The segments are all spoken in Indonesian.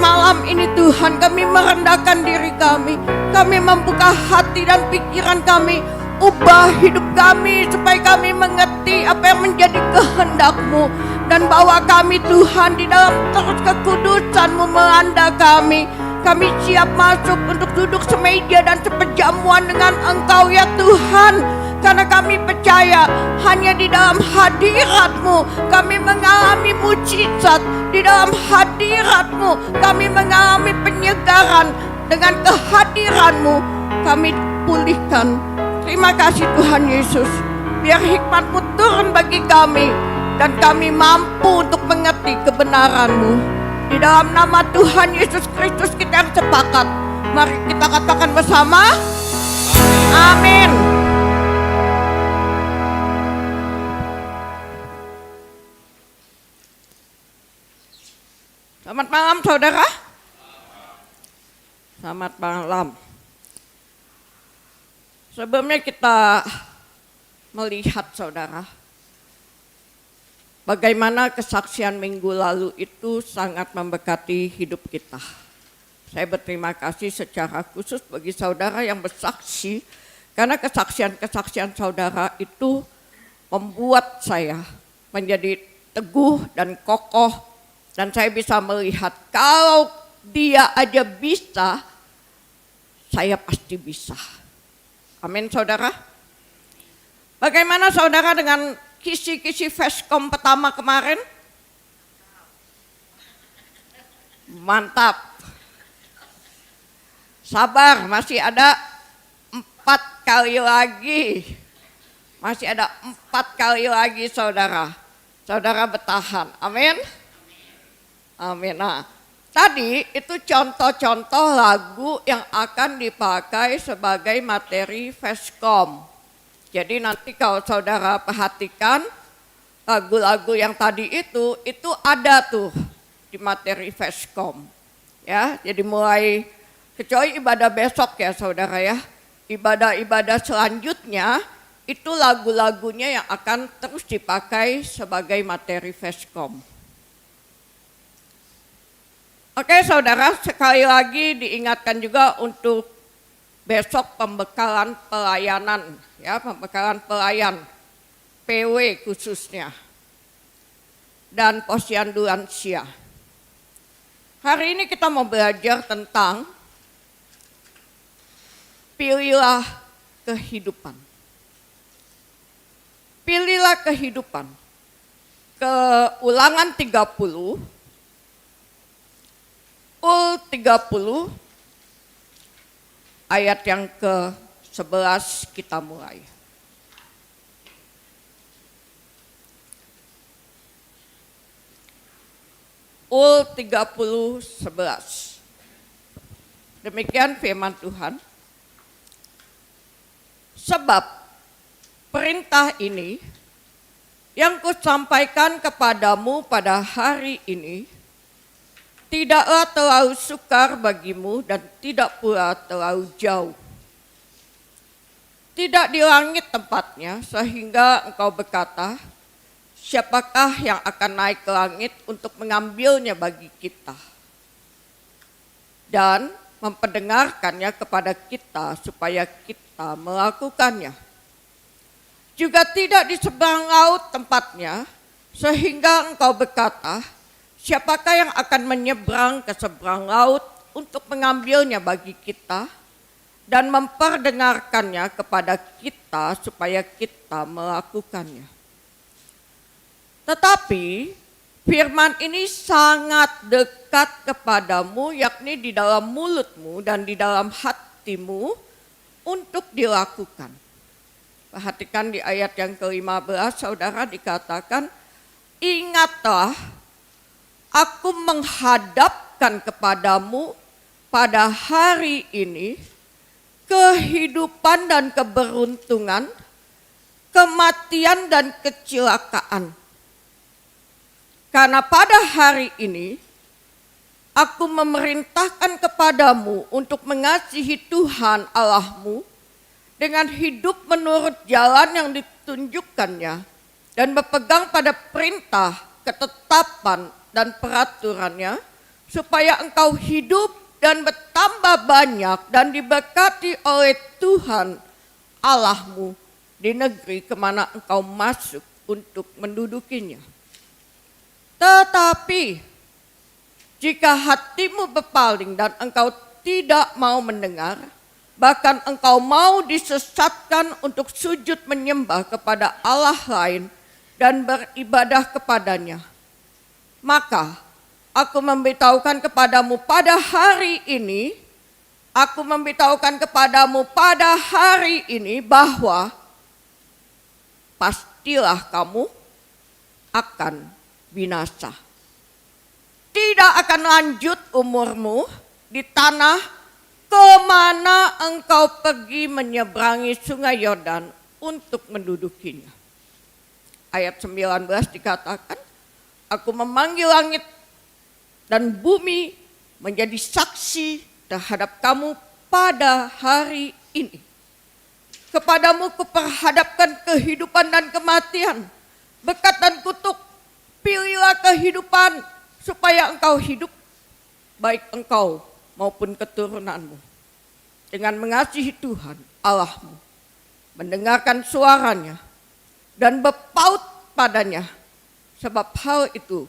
malam ini Tuhan, kami merendahkan diri kami. Kami membuka hati dan pikiran kami. Ubah hidup kami supaya kami mengerti apa yang menjadi kehendak-Mu. Dan bawa kami Tuhan di dalam terus kekudusan-Mu melanda kami. Kami siap masuk untuk duduk semeja dan seperjamuan dengan Engkau ya Tuhan. Karena kami percaya hanya di dalam hadirat-Mu kami mengalami mujizat. Di dalam hadirat-Mu kami mengalami penyegaran. Dengan kehadiran-Mu kami pulihkan. Terima kasih Tuhan Yesus. Biar hikmat-Mu turun bagi kami. Dan kami mampu untuk mengerti kebenaran-Mu. Di dalam nama Tuhan Yesus Kristus kita yang sepakat. Mari kita katakan bersama. Amin. Selamat malam saudara. Selamat malam. Sebelumnya kita melihat saudara, bagaimana kesaksian minggu lalu itu sangat memberkati hidup kita. Saya berterima kasih secara khusus bagi saudara yang bersaksi, karena kesaksian-kesaksian saudara itu membuat saya menjadi teguh dan kokoh, dan saya bisa melihat kalau dia aja bisa, saya pasti bisa. Amin saudara. Bagaimana saudara dengan kisi-kisi Feskom pertama kemarin? Mantap. Sabar, masih ada 4 kali lagi. Masih ada 4 kali lagi saudara. Saudara bertahan, amin. Amin. Nah, tadi itu contoh-contoh lagu yang akan dipakai sebagai materi Feskom. Jadi nanti kalau saudara perhatikan lagu-lagu yang tadi itu ada tuh di materi Feskom. Ya, jadi mulai kecuali ibadah besok ya saudara ya. Ibadah-ibadah selanjutnya itu lagu-lagunya yang akan terus dipakai sebagai materi Feskom. Oke saudara, sekali lagi diingatkan juga untuk besok pembekalan pelayanan, ya pembekalan pelayan, PW khususnya, dan posyandu lansia. Hari ini kita mau belajar tentang pilihlah kehidupan. Pilihlah kehidupan. Keulangan 30, Ul 30 ayat yang ke-11 kita mulai. Ul 30:11. Demikian firman Tuhan. Sebab perintah ini yang kusampaikan kepadamu pada hari ini tidaklah terlalu sukar bagimu dan tidak pula terlalu jauh. Tidak di langit tempatnya sehingga engkau berkata, siapakah yang akan naik ke langit untuk mengambilnya bagi kita? Dan memperdengarkannya kepada kita supaya kita melakukannya. Juga tidak di seberang laut tempatnya sehingga engkau berkata, siapakah yang akan menyeberang ke seberang laut untuk mengambilnya bagi kita dan memperdengarkannya kepada kita supaya kita melakukannya. Tetapi firman ini sangat dekat kepadamu, yakni di dalam mulutmu dan di dalam hatimu untuk dilakukan. Perhatikan di ayat yang ke-15 saudara dikatakan, ingatlah, aku menghadapkan kepadamu pada hari ini kehidupan dan keberuntungan, kematian dan kecelakaan. Karena pada hari ini aku memerintahkan kepadamu untuk mengasihi Tuhan Allahmu dengan hidup menurut jalan yang ditunjukkannya dan berpegang pada perintah, ketetapan, dan peraturannya supaya engkau hidup dan bertambah banyak dan diberkati oleh Tuhan Allahmu di negeri kemana engkau masuk untuk mendudukinya. Tetapi jika hatimu berpaling dan engkau tidak mau mendengar, bahkan engkau mau disesatkan untuk sujud menyembah kepada Allah lain dan beribadah kepadanya, maka aku memberitahukan kepadamu pada hari ini, bahwa pastilah kamu akan binasa. Tidak akan lanjut umurmu di tanah kemana engkau pergi menyeberangi sungai Yordan untuk mendudukinya. Ayat 19 dikatakan, aku memanggil langit dan bumi menjadi saksi terhadap kamu pada hari ini. Kepadamu kuperhadapkan kehidupan dan kematian, berkat dan kutuk. Pilihlah kehidupan supaya engkau hidup, baik engkau maupun keturunanmu, dengan mengasihi Tuhan Allahmu, mendengarkan suaranya, dan berpaut padanya, sebab hal itu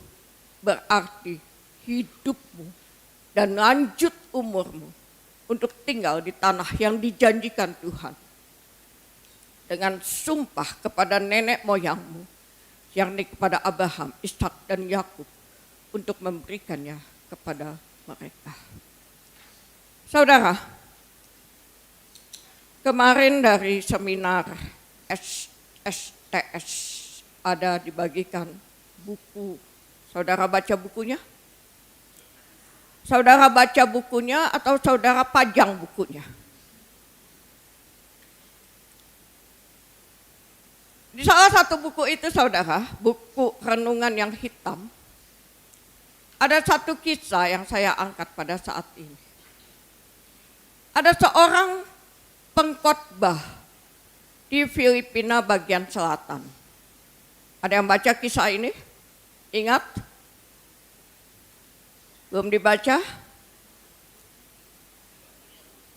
berarti hidupmu dan lanjut umurmu untuk tinggal di tanah yang dijanjikan Tuhan dengan sumpah kepada nenek moyangmu, yakni kepada Abraham, Ishak dan Yakub, untuk memberikannya kepada mereka. Saudara, kemarin dari seminar STS ada dibagikan buku. Saudara baca bukunya? Saudara baca bukunya atau saudara pajang bukunya? Di salah satu buku itu, saudara, buku renungan yang hitam, ada satu kisah yang saya angkat pada saat ini. Ada seorang pengkhotbah di Filipina bagian selatan. Ada yang baca kisah ini? Ingat? Belum dibaca?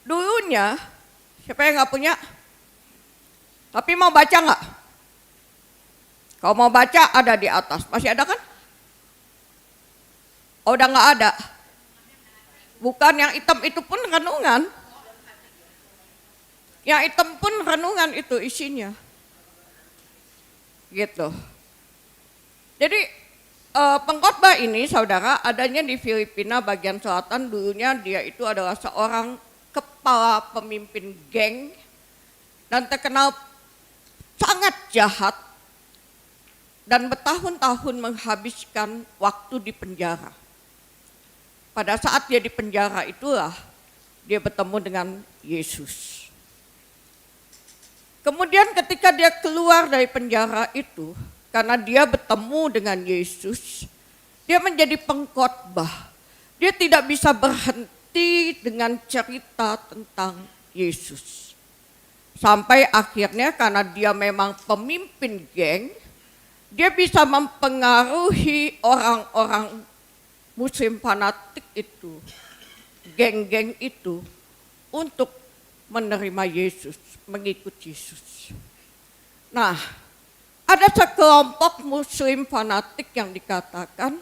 Dulunya, siapa yang gak punya? Tapi mau baca gak? Kalau mau baca ada di atas. Masih ada kan? Oh, udah gak ada. Bukan, yang hitam itu pun renungan. Yang hitam pun renungan itu isinya. Gitu. Jadi pengkhotbah ini, saudara, adanya di Filipina bagian selatan. Dulunya dia itu adalah seorang kepala pemimpin geng dan terkenal sangat jahat dan bertahun-tahun menghabiskan waktu di penjara. Pada saat dia di penjara itulah dia bertemu dengan Yesus. Kemudian ketika dia keluar dari penjara itu, karena dia bertemu dengan Yesus, dia menjadi pengkhotbah. Dia tidak bisa berhenti dengan cerita tentang Yesus. Sampai akhirnya karena dia memang pemimpin geng, dia bisa mempengaruhi orang-orang Muslim fanatik itu, geng-geng itu, untuk menerima Yesus, mengikut Yesus. Nah, ada sekelompok Muslim fanatik yang dikatakan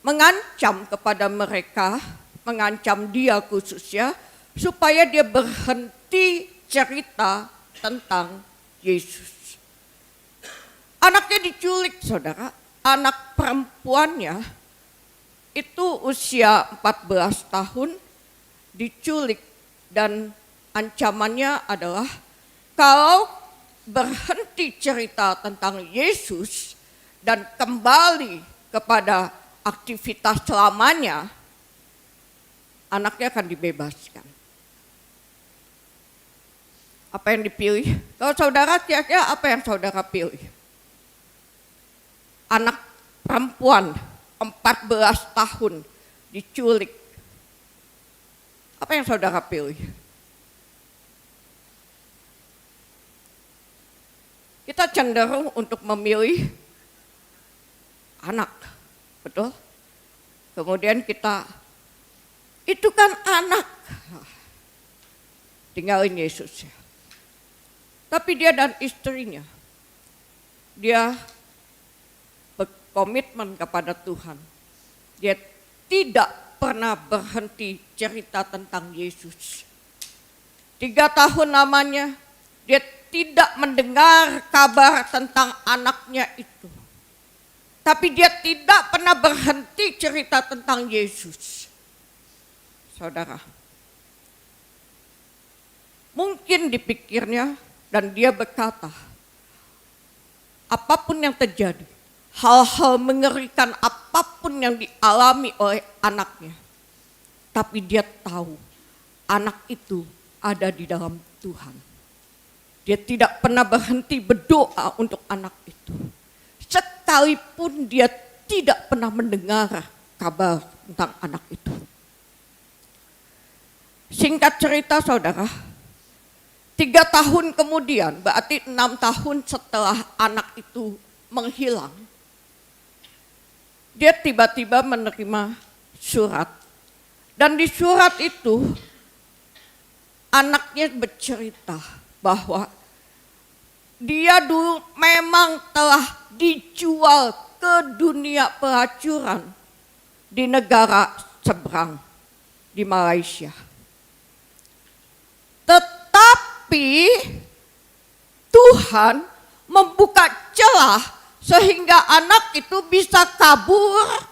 mengancam kepada mereka, mengancam dia khususnya, supaya dia berhenti cerita tentang Yesus. Anaknya diculik, saudara. Anak perempuannya itu usia 14 tahun diculik, dan ancamannya adalah kalau berhenti cerita tentang Yesus dan kembali kepada aktivitas selamanya, anaknya akan dibebaskan. Apa yang dipilih? Kalau saudara, kira-kira apa yang saudara pilih? Anak perempuan 14 tahun diculik. Apa yang saudara pilih? Kita cenderung untuk memilih anak, betul? Kemudian kita, itu kan anak. Tinggalin Yesus ya. Tapi dia dan istrinya, dia berkomitmen kepada Tuhan. Dia tidak pernah berhenti cerita tentang Yesus. 3 tahun lamanya dia tidak mendengar kabar tentang anaknya itu. Tapi dia tidak pernah berhenti cerita tentang Yesus. Saudara, mungkin dipikirnya dan dia berkata, apapun yang terjadi, hal-hal mengerikan apapun yang dialami oleh anaknya, tapi dia tahu anak itu ada di dalam Tuhan. Dia tidak pernah berhenti berdoa untuk anak itu. Sekalipun dia tidak pernah mendengar kabar tentang anak itu. Singkat cerita saudara, 3 tahun kemudian, berarti 6 tahun setelah anak itu menghilang, dia tiba-tiba menerima surat. Dan di surat itu, anaknya bercerita bahwa dia dulu memang telah dijual ke dunia pelacuran di negara seberang, di Malaysia. Tetapi Tuhan membuka celah sehingga anak itu bisa kabur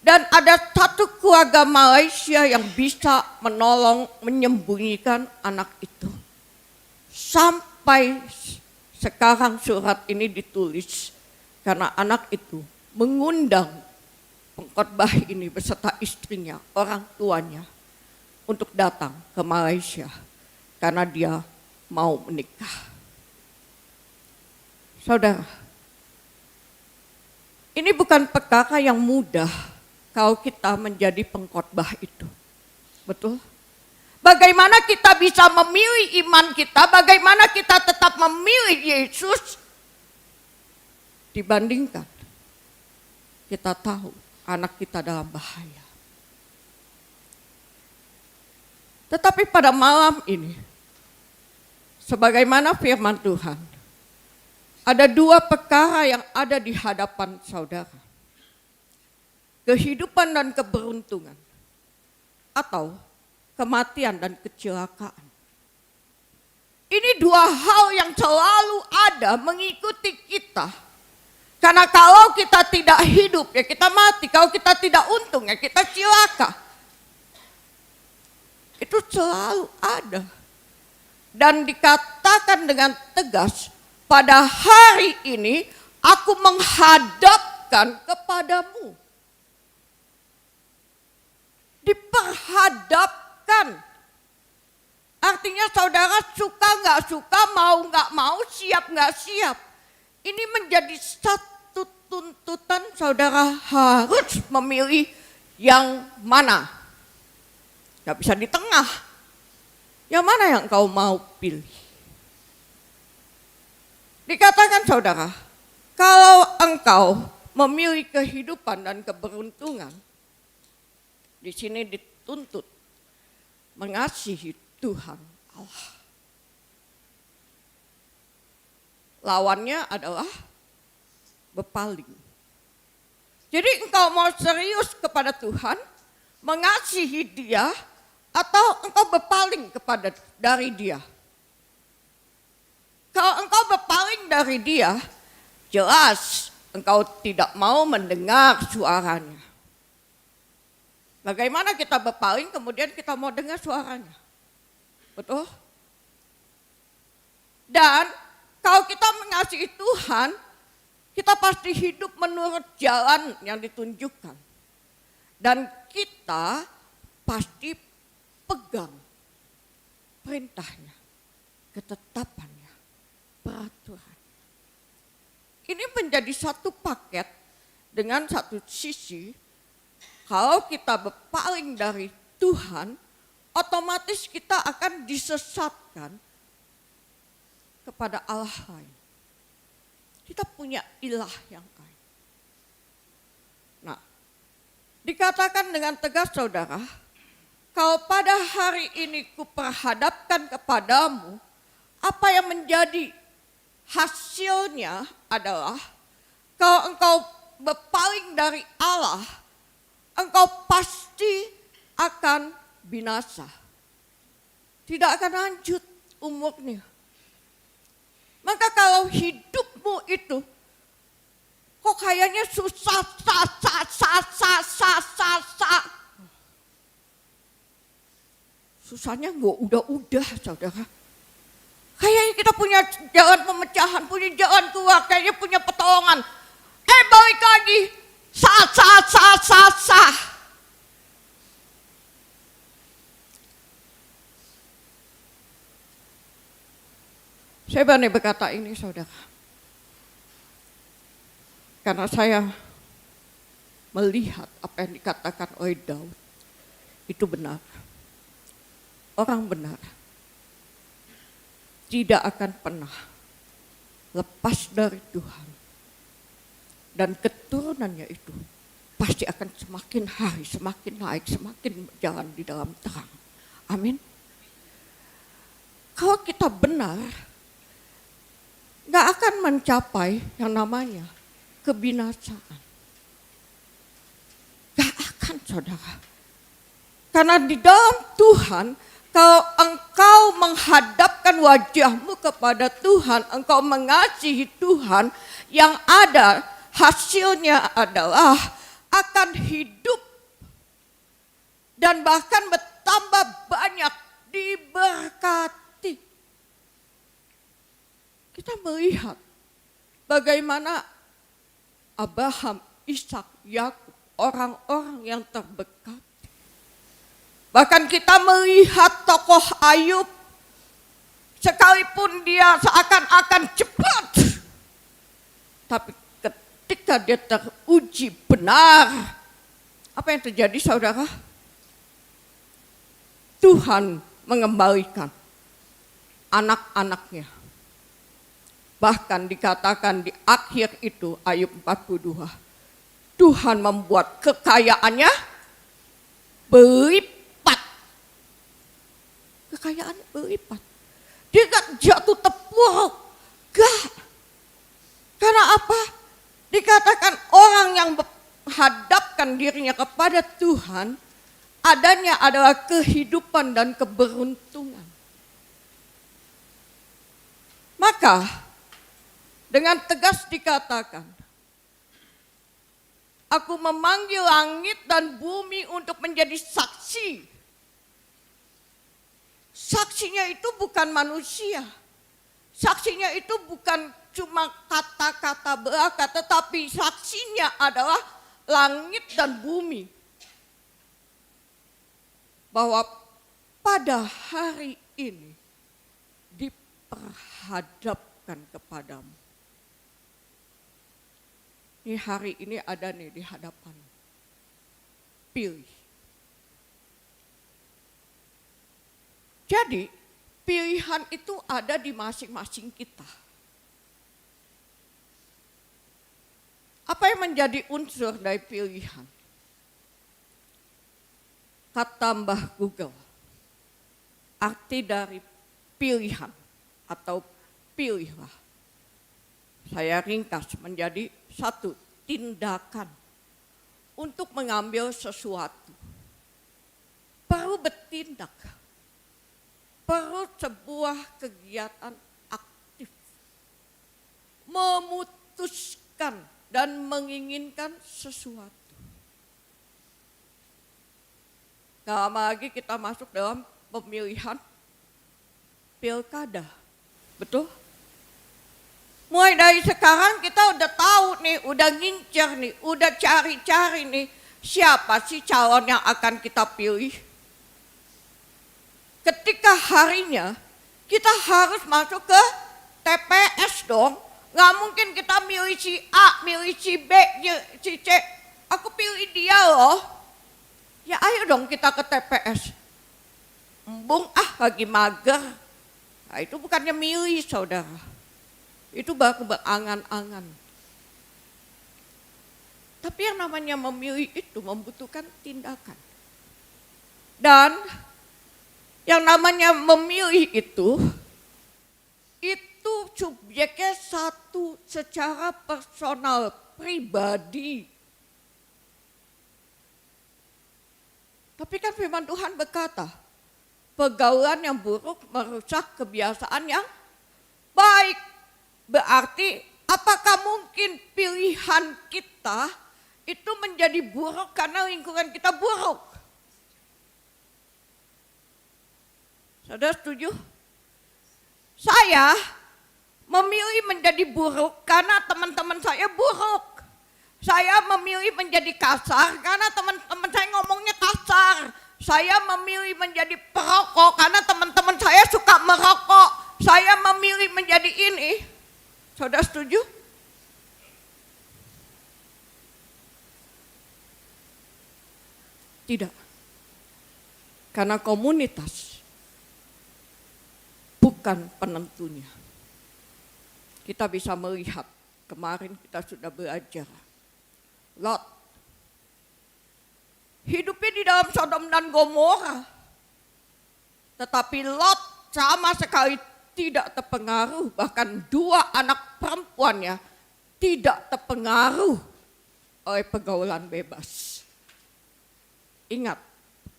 dan ada satu keluarga Malaysia yang bisa menolong menyembunyikan anak itu. Sampai sekarang surat ini ditulis karena anak itu mengundang pengkhotbah ini beserta istrinya, orang tuanya untuk datang ke Malaysia karena dia mau menikah. Saudara, ini bukan perkara yang mudah kalau kita menjadi pengkhotbah itu. Betul? Bagaimana kita bisa memilih iman kita, bagaimana kita tetap memilih Yesus dibandingkan kita tahu anak kita dalam bahaya. Tetapi pada malam ini, sebagaimana firman Tuhan, ada 2 perkara yang ada di hadapan saudara. Kehidupan dan keberuntungan, atau kematian dan kecelakaan. Ini 2 hal yang selalu ada mengikuti kita. Karena kalau kita tidak hidup ya kita mati, kalau kita tidak untung ya kita celaka. Itu selalu ada. Dan dikatakan dengan tegas, pada hari ini aku menghadapkan kepadamu. Diperhadapkan. Artinya saudara suka nggak suka, mau nggak mau, siap nggak siap. Ini menjadi satu tuntutan saudara harus memilih yang mana. Nggak bisa di tengah. Yang mana yang kau mau pilih? Dikatakan saudara, kalau engkau memilih kehidupan dan keberuntungan, di sini dituntut mengasihi Tuhan Allah. Lawannya adalah berpaling. Jadi engkau mau serius kepada Tuhan, mengasihi Dia, atau engkau berpaling dari Dia. Kalau engkau berpaling dari Dia, jelas engkau tidak mau mendengar suaranya. Bagaimana kita berpaling kemudian kita mau dengar suaranya? Betul? Dan kalau kita mengasihi Tuhan, kita pasti hidup menurut jalan yang ditunjukkan. Dan kita pasti pegang perintahnya, ketetapannya, peraturan. Ini menjadi satu paket dengan satu sisi. Kalau kita berpaling dari Tuhan, otomatis kita akan disesatkan kepada Allah lain. Kita punya ilah yang lain. Nah, Dikatakan dengan tegas saudara, kalau pada hari ini kuperhadapkan kepadamu, apa yang menjadi hasilnya adalah kalau engkau berpaling dari Allah, engkau pasti akan binasa. Tidak akan lanjut umurnya. Maka kalau hidupmu itu kok kayaknya susah, susahnya nggak udah saudara. Kayaknya kita punya jalan pemecahan, punya jalan keluar, kayaknya punya pertolongan. Balik lagi, Saya berani berkata ini saudara. Karena saya melihat apa yang dikatakan oleh Daud. Itu benar. Orang benar tidak akan pernah lepas dari Tuhan. Dan keturunannya itu pasti akan semakin hari, semakin naik, semakin berjalan di dalam terang. Amin. Kalau kita benar, gak akan mencapai yang namanya kebinasaan. Gak akan saudara. Karena di dalam Tuhan, kalau engkau menghadapkan wajahmu kepada Tuhan, engkau mengasihi Tuhan, yang ada hasilnya adalah akan hidup dan bahkan bertambah banyak diberkati. Kita melihat bagaimana Abraham, Ishak, Yakub, orang-orang yang terberkati. Bahkan kita melihat tokoh Ayub, sekalipun dia seakan-akan cepat, tapi ketika dia teruji benar, apa yang terjadi saudara? Tuhan mengembalikan anak-anaknya. Bahkan dikatakan di akhir itu Ayub 42, Tuhan membuat kekayaannya berlipat. Kekayaannya berlipat. Dia gak jatuh terpuruk. Gak. Karena apa? Dikatakan orang yang menghadapkan dirinya kepada Tuhan, adanya adalah kehidupan dan keberuntungan. Maka dengan tegas dikatakan, aku memanggil langit dan bumi untuk menjadi saksi. Saksinya itu bukan manusia. Saksinya itu bukan cuma kata-kata belaka, tetapi saksinya adalah langit dan bumi. Bahwa pada hari ini diperhadapkan kepadamu. Ini hari ini ada nih di hadapan. Pilih. Jadi pilihan itu ada di masing-masing kita. Apa yang menjadi unsur dari pilihan? Kata Mbah Google, arti dari pilihan atau pilihlah. Saya ringkas menjadi satu, tindakan untuk mengambil sesuatu. Perlu bertindak. Perlu sebuah kegiatan aktif. Memutuskan dan menginginkan sesuatu. Gak lama lagi kita masuk dalam pemilihan pilkada. Betul? Mulai dari sekarang kita udah tahu nih, udah ngincer nih, udah cari-cari nih. Siapa sih calon yang akan kita pilih? Ketika harinya kita harus masuk ke TPS dong. Gak mungkin kita milih si A, milih si B, si C. Aku pilih dia loh. Ya ayo dong kita ke TPS. Embung lagi mager. Nah, itu bukannya milih saudara. Itu baru berangan-angan. Tapi yang namanya memilih itu membutuhkan tindakan. Dan yang namanya memilih itu subjeknya satu secara personal, pribadi. Tapi kan firman Tuhan berkata, pergaulan yang buruk merusak kebiasaan yang baik. Berarti apakah mungkin pilihan kita itu menjadi buruk karena lingkungan kita buruk? Saudara setuju? Saya memilih menjadi buruk karena teman-teman saya buruk. Saya memilih menjadi kasar karena teman-teman saya ngomongnya kasar. Saya memilih menjadi perokok karena teman-teman saya suka merokok. Saya memilih menjadi ini. Saudara setuju? Tidak. Karena komunitas bukan penentunya. Kita bisa melihat, kemarin kita sudah belajar. Lot hidupnya di dalam Sodom dan Gomora. Tetapi Lot sama sekali tidak terpengaruh. Bahkan 2 anak perempuannya tidak terpengaruh oleh pergaulan bebas. Ingat,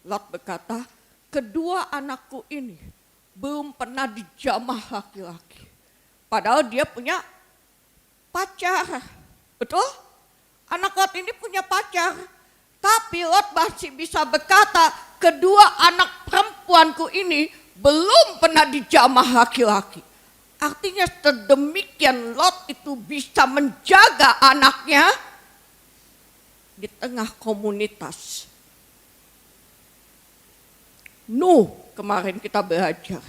Lot berkata, kedua anakku ini belum pernah dijamah laki-laki. Padahal dia punya pacar. Betul? Anak Lot ini punya pacar. Tapi Lot masih bisa berkata, kedua anak perempuanku ini belum pernah dijamah laki-laki. Artinya sedemikian Lot itu bisa menjaga anaknya di tengah komunitas. Nuh, kemarin kita belajar.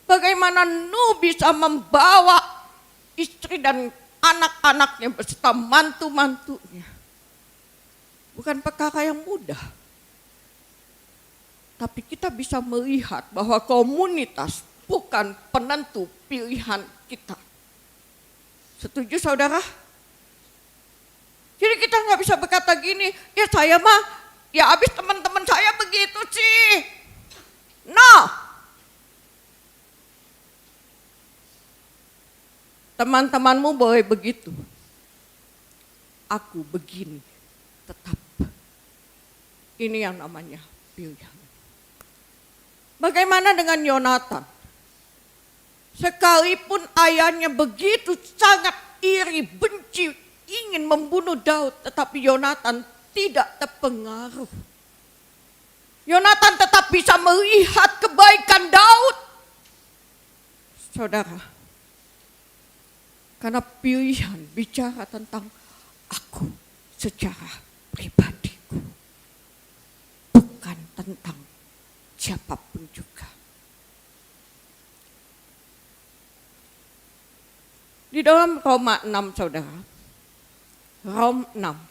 Bagaimana Nuh bisa membawa istri dan anak-anaknya beserta mantu-mantunya. Bukan perkara yang mudah. Tapi kita bisa melihat bahwa komunitas bukan penentu pilihan kita. Setuju saudara? Jadi kita nggak bisa berkata gini, ya saya mah, ya habis teman-teman saya begitu sih. No. Teman-temanmu boleh begitu. Aku begini, tetap. Ini yang namanya pilihan. Bagaimana dengan Yonatan? Sekalipun ayahnya begitu sangat iri, benci, ingin membunuh Daud, tetapi Yonatan tidak terpengaruh. Yonatan tetap bisa melihat kebaikan Daud. Saudara, karena pilihan bicara tentang aku secara pribadiku, bukan tentang siapapun juga. Di dalam Roma 6, saudara, Roma 6.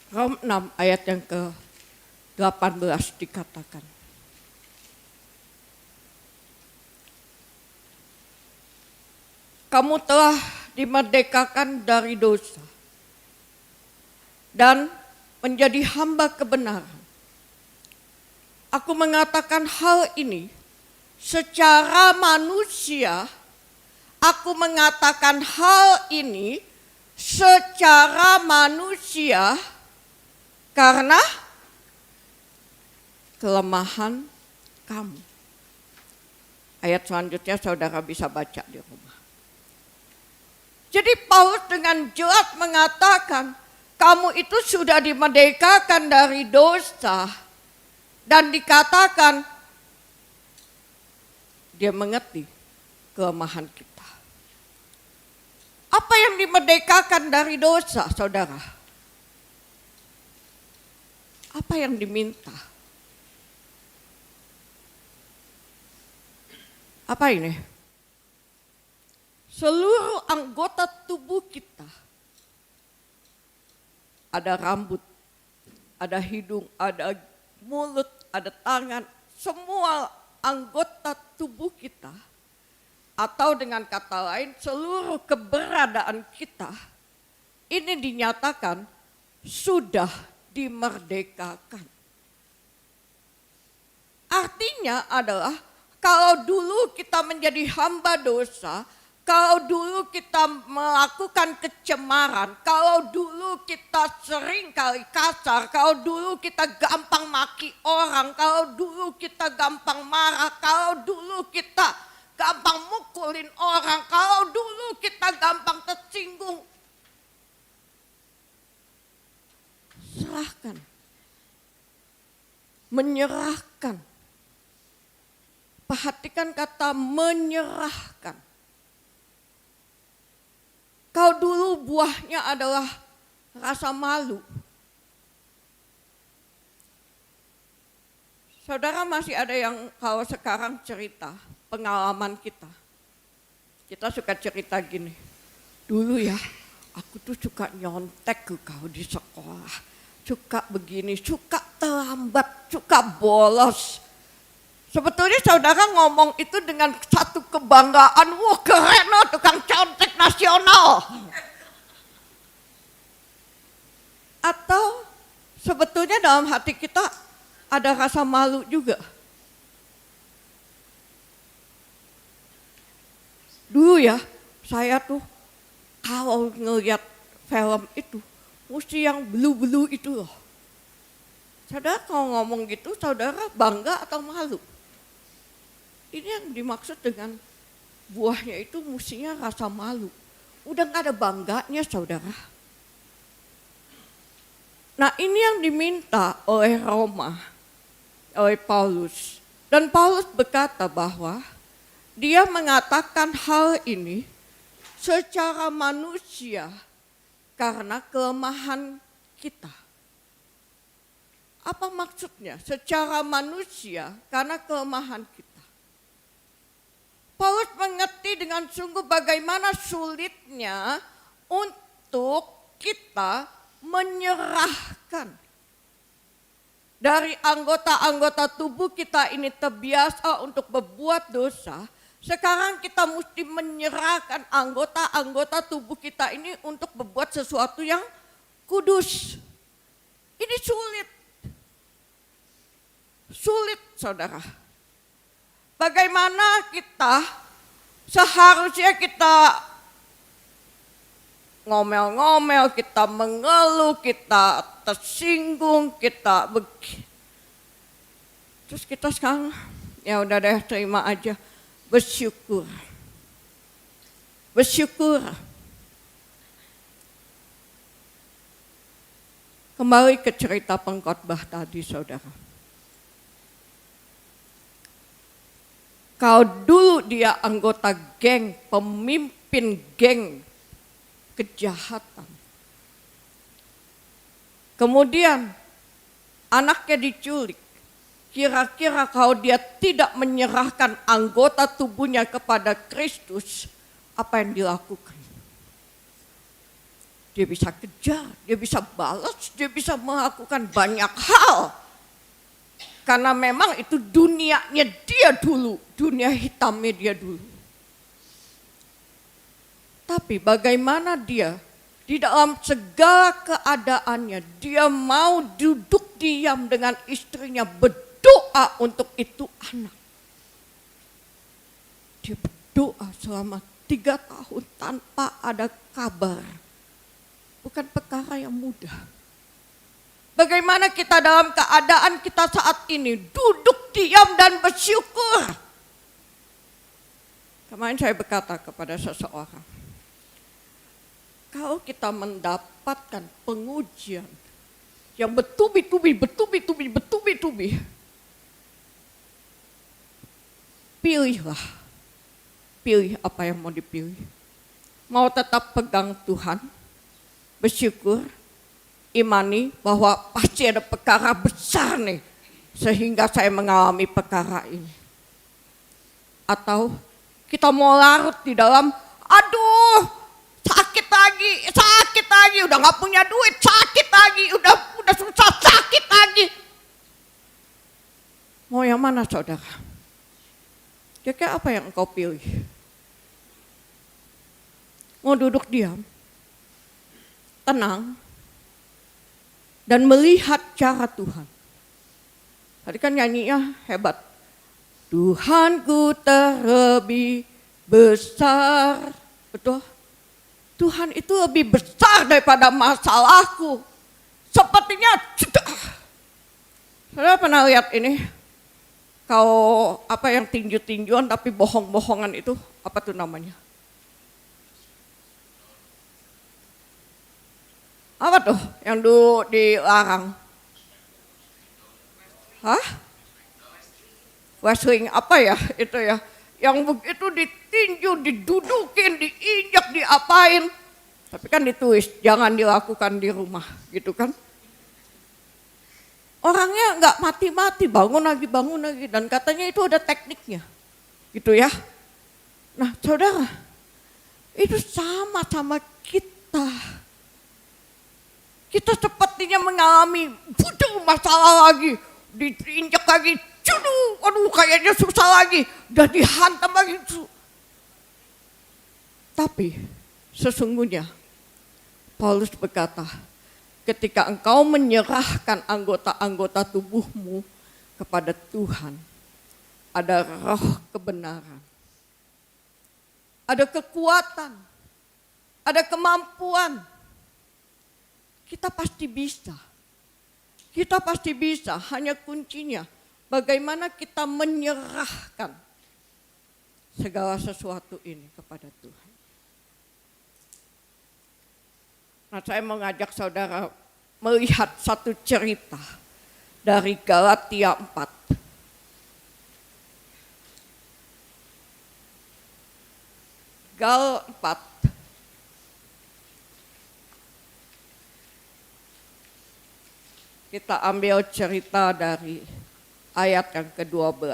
Roma 6 ayat yang ke-18 dikatakan. Kamu telah dimerdekakan dari dosa dan menjadi hamba kebenaran. Aku mengatakan hal ini secara manusia. Aku mengatakan hal ini secara manusia karena kelemahan kamu. Ayat selanjutnya saudara bisa baca di rumah. Jadi Paulus dengan jelas mengatakan, kamu itu sudah dimerdekakan dari dosa. Dan dikatakan, dia mengerti kelemahan kita. Apa yang dimerdekakan dari dosa, saudara? Apa yang diminta? Apa ini? Seluruh anggota tubuh kita, ada rambut, ada hidung, ada mulut, ada tangan, semua anggota tubuh kita Atau dengan kata lain, seluruh keberadaan kita ini dinyatakan sudah dimerdekakan. Artinya adalah kalau dulu kita menjadi hamba dosa, kalau dulu kita melakukan kecemaran, kalau dulu kita sering kali kasar, kalau dulu kita gampang maki orang, kalau dulu kita gampang marah, kalau dulu kita gampang mukulin orang, kalau dulu kita gampang tersinggung. Serahkan. Menyerahkan. Perhatikan kata menyerahkan. Kalau dulu buahnya adalah rasa malu. Saudara masih ada yang kalau sekarang cerita pengalaman kita. Kita suka cerita gini. Dulu ya, aku tuh suka nyontek ke kau di sekolah. Suka begini, suka terlambat, suka bolos. Sebetulnya saudara ngomong itu dengan satu kebanggaan, wah keren loh tukang contek nasional. Atau sebetulnya dalam hati kita ada rasa malu juga. Dulu ya, saya tuh kalau ngeliat film itu, mesti yang belu-belu itu loh. Saudara kalau ngomong gitu, saudara bangga atau malu? Ini yang dimaksud dengan buahnya itu mestinya rasa malu. Udah gak ada bangganya saudara. Nah ini yang diminta oleh Roma, oleh Paulus. Dan Paulus berkata bahwa dia mengatakan hal ini secara manusia karena kelemahan kita. Apa maksudnya? Secara manusia karena kelemahan kita. Paulus mengerti dengan sungguh bagaimana sulitnya untuk kita menyerahkan. Dari anggota-anggota tubuh kita ini terbiasa untuk berbuat dosa, sekarang kita mesti menyerahkan anggota-anggota tubuh kita ini untuk berbuat sesuatu yang kudus. Ini sulit. Sulit saudara. Bagaimana kita seharusnya kita ngomel-ngomel, kita mengeluh, kita tersinggung, kita terus kita sekarang ya udah deh terima aja, bersyukur. Bersyukur. Kembali ke cerita pengkhotbah tadi saudara. Kalau dulu dia anggota geng, pemimpin geng kejahatan. Kemudian anaknya diculik. Kira-kira kalau dia tidak menyerahkan anggota tubuhnya kepada Kristus, apa yang dilakukan? Dia bisa kejar, dia bisa balas, dia bisa melakukan banyak hal. Karena memang itu dunianya dia dulu, dunia hitamnya dia dulu. Tapi bagaimana dia di dalam segala keadaannya, dia mau duduk diam dengan istrinya, berdoa untuk itu anak. Dia berdoa selama 3 tahun tanpa ada kabar. Bukan perkara yang mudah. Bagaimana kita dalam keadaan kita saat ini duduk diam dan bersyukur. Kemarin saya berkata kepada seseorang, kalau kita mendapatkan pengujian yang bertubi-tubi, pilihlah. Pilih apa yang mau dipilih. Mau tetap pegang Tuhan, bersyukur, imani bahwa pasti ada perkara besar nih sehingga saya mengalami perkara ini. Atau kita mau larut di dalam, aduh sakit lagi, udah gak punya duit, sakit lagi, udah susah, sakit lagi. Mau yang mana saudara? Kira-kira apa yang engkau pilih? mau duduk diam, tenang, dan melihat cara Tuhan. Tadi kan nyanyinya hebat. Tuhanku terlebih besar. Betul? Tuhan itu lebih besar daripada masalahku. Sepertinya Saudara pernah lihat ini? Kalau apa yang tinju-tinjuan tapi bohong-bohongan itu, apa tuh namanya? Apa tuh yang dulu dilarang? Hah? Wrestling apa ya itu ya? Yang begitu ditinju, didudukin, diinjak, diapain. Tapi kan ditulis, jangan dilakukan di rumah gitu kan. Orangnya nggak mati-mati, bangun lagi, dan katanya itu ada tekniknya, gitu ya. Nah saudara, itu sama kita. Kita sepertinya mengalami masalah lagi, diinjak lagi, aduh kayaknya susah lagi, udah dihantam lagi. Tapi sesungguhnya Paulus berkata, ketika engkau menyerahkan anggota-anggota tubuhmu kepada Tuhan, ada roh kebenaran, ada kekuatan, ada kemampuan. Kita pasti bisa. Kita pasti bisa, hanya kuncinya bagaimana kita menyerahkan segala sesuatu ini kepada Tuhan. Nah, saya mengajak saudara melihat satu cerita dari Galatia 4. Gal 4. Kita ambil cerita dari ayat yang ke-12.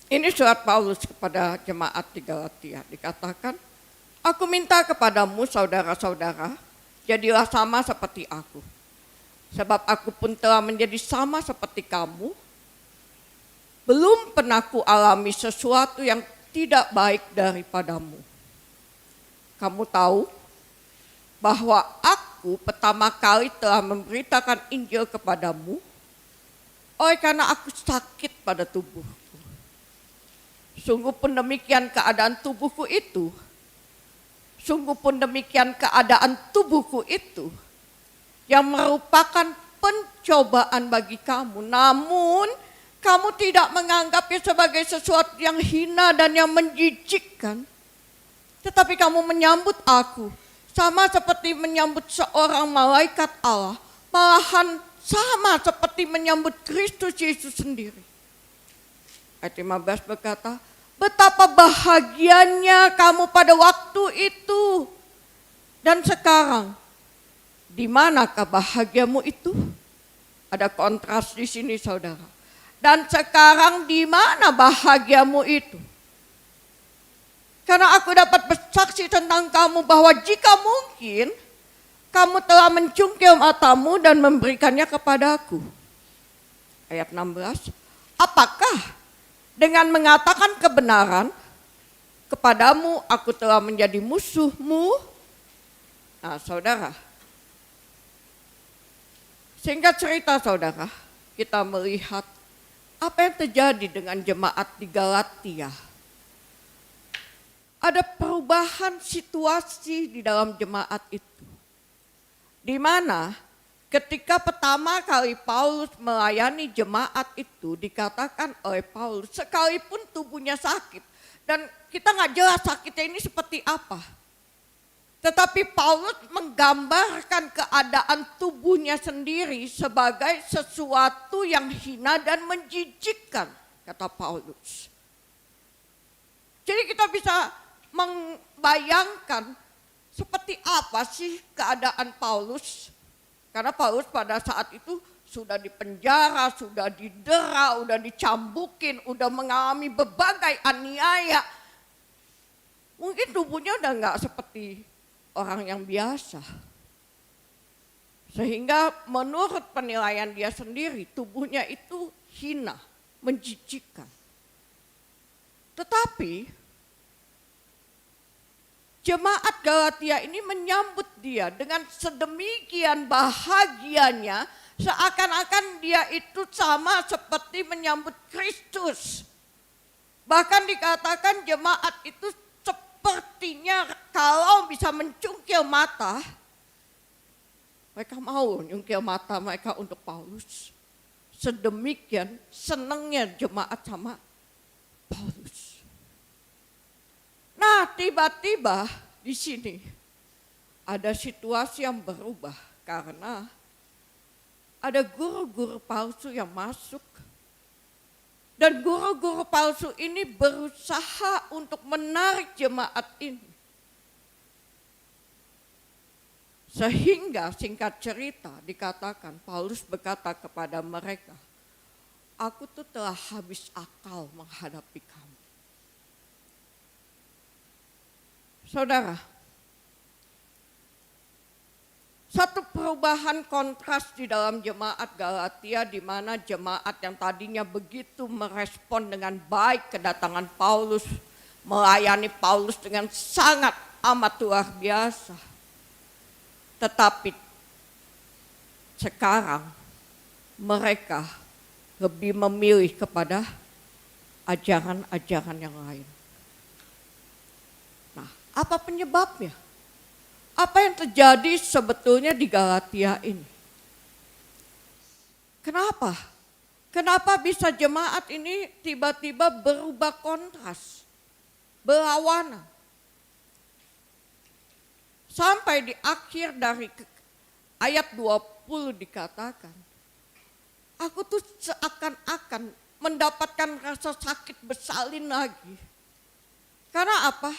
Ini surat Paulus kepada jemaat di Galatia. Dikatakan, aku minta kepadamu saudara-saudara, jadilah sama seperti aku. Sebab aku pun telah menjadi sama seperti kamu. Belum pernah ku alami sesuatu yang tidak baik daripadamu. Kamu tahu bahwa aku pertama kali telah memberitakan Injil kepadamu, oleh karena aku sakit pada tubuh. Sungguh pun demikian keadaan tubuhku itu. Sungguh pun demikian keadaan tubuhku itu yang merupakan pencobaan bagi kamu. Namun kamu tidak menganggapnya sebagai sesuatu yang hina dan yang menjijikkan. Tetapi kamu menyambut aku sama seperti menyambut seorang malaikat Allah. Malahan sama seperti menyambut Kristus Yesus sendiri. Ayat 15 berkata, betapa bahagianya kamu pada waktu itu. Dan sekarang, di manakah bahagiamu itu? Ada kontras di sini saudara. Dan sekarang di mana bahagiamu itu? Karena aku dapat bersaksi tentang kamu bahwa jika mungkin, kamu telah mencungkil matamu dan memberikannya kepadaku. Ayat 16, apakah dengan mengatakan kebenaran kepadamu aku telah menjadi musuhmu? Nah saudara, singkat cerita saudara, kita melihat apa yang terjadi dengan jemaat di Galatia. Ada perubahan situasi di dalam jemaat itu. Di mana ketika pertama kali Paulus melayani jemaat itu dikatakan oleh Paulus sekalipun tubuhnya sakit. Dan kita nggak jelas sakitnya ini seperti apa. Tetapi Paulus menggambarkan keadaan tubuhnya sendiri sebagai sesuatu yang hina dan menjijikkan, kata Paulus. Jadi kita bisa membayangkan seperti apa sih keadaan Paulus. Karena Paulus pada saat itu sudah dipenjara, sudah didera, sudah dicambukin, sudah mengalami berbagai aniaya. Mungkin tubuhnya udah nggak seperti orang yang biasa. Sehingga menurut penilaian dia sendiri, tubuhnya itu hina, menjijikkan. Tetapi jemaat Galatia ini menyambut dia dengan sedemikian bahagianya, seakan-akan dia itu sama seperti menyambut Kristus. Bahkan dikatakan jemaat itu sepertinya kalau bisa mencungkil mata, mereka mau nyungkil mata mereka untuk Paulus. Sedemikian senangnya jemaat sama Paulus. Nah, tiba-tiba di sini ada situasi yang berubah karena ada guru-guru palsu yang masuk. Dan guru-guru palsu ini berusaha untuk menarik jemaat ini. Sehingga singkat cerita dikatakan Paulus berkata kepada mereka, aku tuh telah habis akal menghadapi kamu. Saudara, satu perubahan kontras di dalam jemaat Galatia, di mana jemaat yang tadinya begitu merespon dengan baik kedatangan Paulus, melayani Paulus dengan sangat amat luar biasa. Tetapi sekarang mereka lebih memilih kepada ajaran-ajaran yang lain. Nah, apa penyebabnya? Apa yang terjadi sebetulnya di Galatia ini? Kenapa? Kenapa bisa jemaat ini tiba-tiba berubah kontras, berlawanan? Sampai di akhir dari ayat 20 dikatakan, aku tuh seakan-akan mendapatkan rasa sakit bersalin lagi. Karena apa?